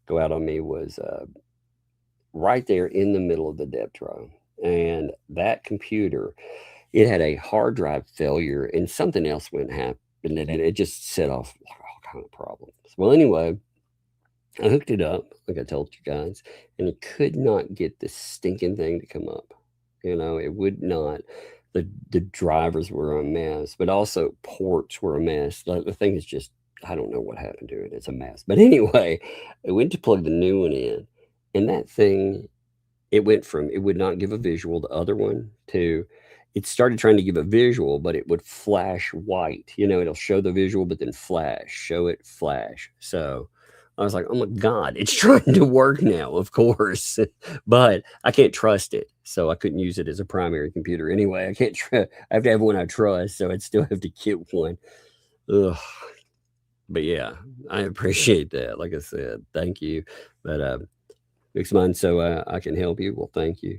go out on me was right there in the middle of the depth trial, and that computer, it had a hard drive failure and something else went happened, and it just set off all kind of problems. Well, anyway, I hooked it up, like I told you guys, and it could not get the stinking thing to come up. It would not. The drivers were a mess, but also ports were a mess. The thing is just, I don't know what happened to it. It's a mess. But anyway, I went to plug the new one in, and that thing, it went from it would not give a visual, the other one, to it started trying to give a visual, but it would flash white. It'll show the visual, but then flash, show it, flash. So I was like, oh my God, it's trying to work now, of course, but I can't trust it. So I couldn't use it as a primary computer anyway. I have to have one I trust, so I'd still have to get one. Ugh. But yeah, I appreciate that. Like I said, thank you. But fix mine so I can help you. Well, thank you.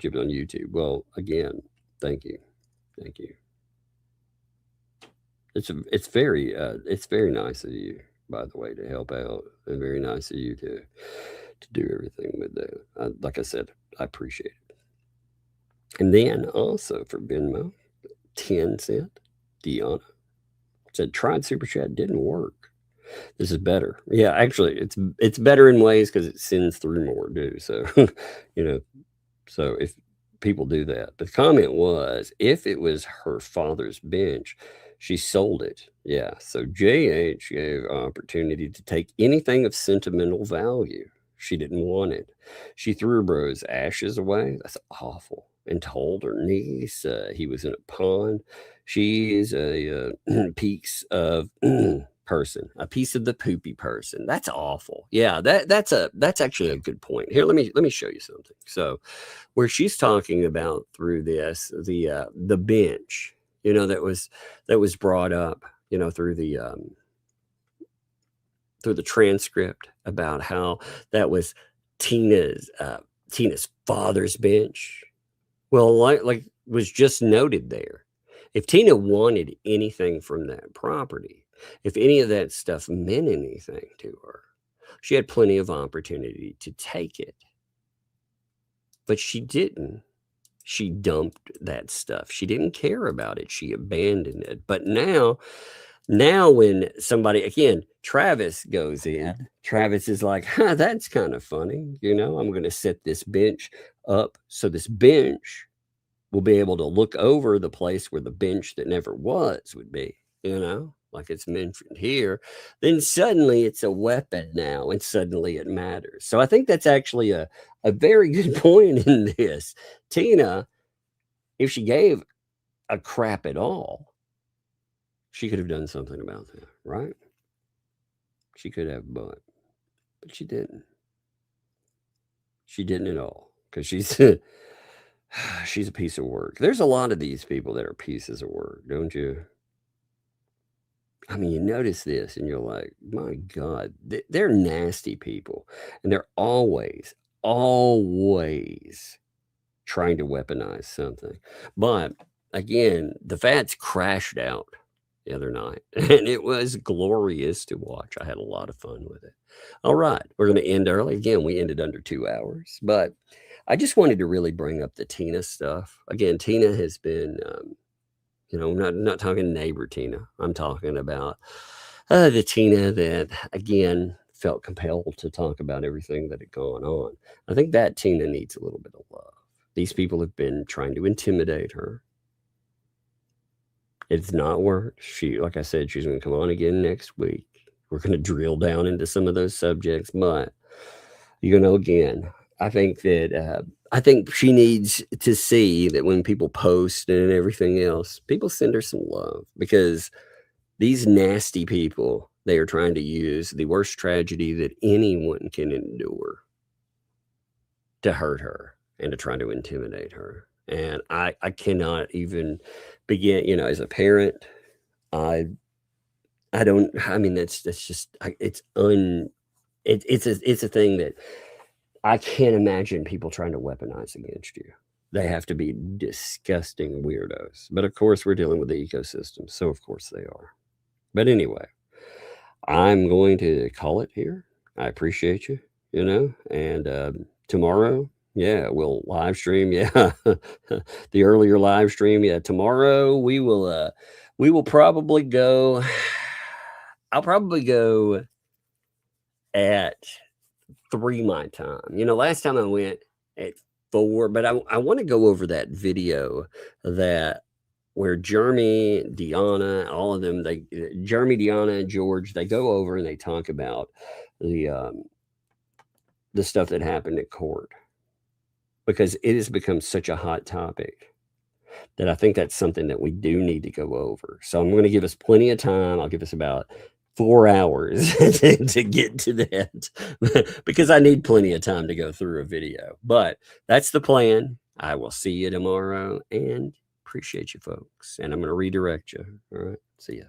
Keep it on YouTube. Well, again, thank you. Thank you. It's very nice of you, by the way, to help out, and very nice of you to do everything with that. Like I said, I appreciate it. And then also for Venmo, 10 cent, Deanna said, tried Super Chat, didn't work. This is better. Yeah, actually, it's better in ways because it sends through more too. So, so if people do that. The comment was, if it was her father's bench, she sold it. Yeah. So JH gave opportunity to take anything of sentimental value. She didn't want it. She threw her bro's ashes away. That's awful. And told her niece he was in a pond. She's a piece of person, a piece of the poopy person. That's awful. Yeah, that's actually a good point. Here, let me show you something. So, where she's talking about through this, the bench, that was brought up, through the transcript about how that was Tina's father's bench. Well, like was just noted there, if Tina wanted anything from that property, if any of that stuff meant anything to her, she had plenty of opportunity to take it. But she didn't. She dumped that stuff. She didn't care about it. She abandoned it. But now when somebody, again, Travis goes in, Travis is like, that's kind of funny. I'm going to set this bench up so this bench will be able to look over the place where the bench that never was would be, like it's mentioned here. Then suddenly it's a weapon now, and suddenly it matters. So I think that's actually a very good point in this. Tina, if she gave a crap at all, she could have done something about that, right? She could have, but she didn't. She didn't at all, because she's she's a piece of work. There's a lot of these people that are pieces of work, don't you? I mean, you notice this and you're like, my God, they're nasty people. And they're always trying to weaponize something. But again, the Fats crashed out the other night, and it was glorious to watch. I had a lot of fun with it. All right, we're going to end early. Again, we ended under 2 hours, but I just wanted to really bring up the Tina stuff. Again, Tina has been, not talking neighbor Tina. I'm talking about the Tina that, again, felt compelled to talk about everything that had gone on. I think that Tina needs a little bit of love. These people have been trying to intimidate her. It's not worked. Like I said, she's going to come on again next week. We're going to drill down into some of those subjects, but again, I think that I think she needs to see that when people post and everything else, people send her some love, because these nasty people, they are trying to use the worst tragedy that anyone can endure to hurt her and to try to intimidate her. And I cannot even begin, as a parent, I mean, that's just, it's a thing that I can't imagine people trying to weaponize against you. They have to be disgusting weirdos. But of course, we're dealing with the ecosystem, so of course they are. But anyway, I'm going to call it here. I appreciate you, and tomorrow, yeah, we'll live stream. Yeah, the earlier live stream. Yeah, tomorrow we will probably go. I'll probably go at 3 my time. Last time I went at 4, but I want to go over that video where Jeremy, Deanna, all of them, Jeremy, Deanna, and George, they go over and they talk about the stuff that happened at court, because it has become such a hot topic that I think that's something that we do need to go over. So I'm going to give us plenty of time. I'll give us about 4 hours to get to that, because I need plenty of time to go through a video. But that's the plan. I will see you tomorrow, and appreciate you folks. And I'm going to redirect you. All right. See ya.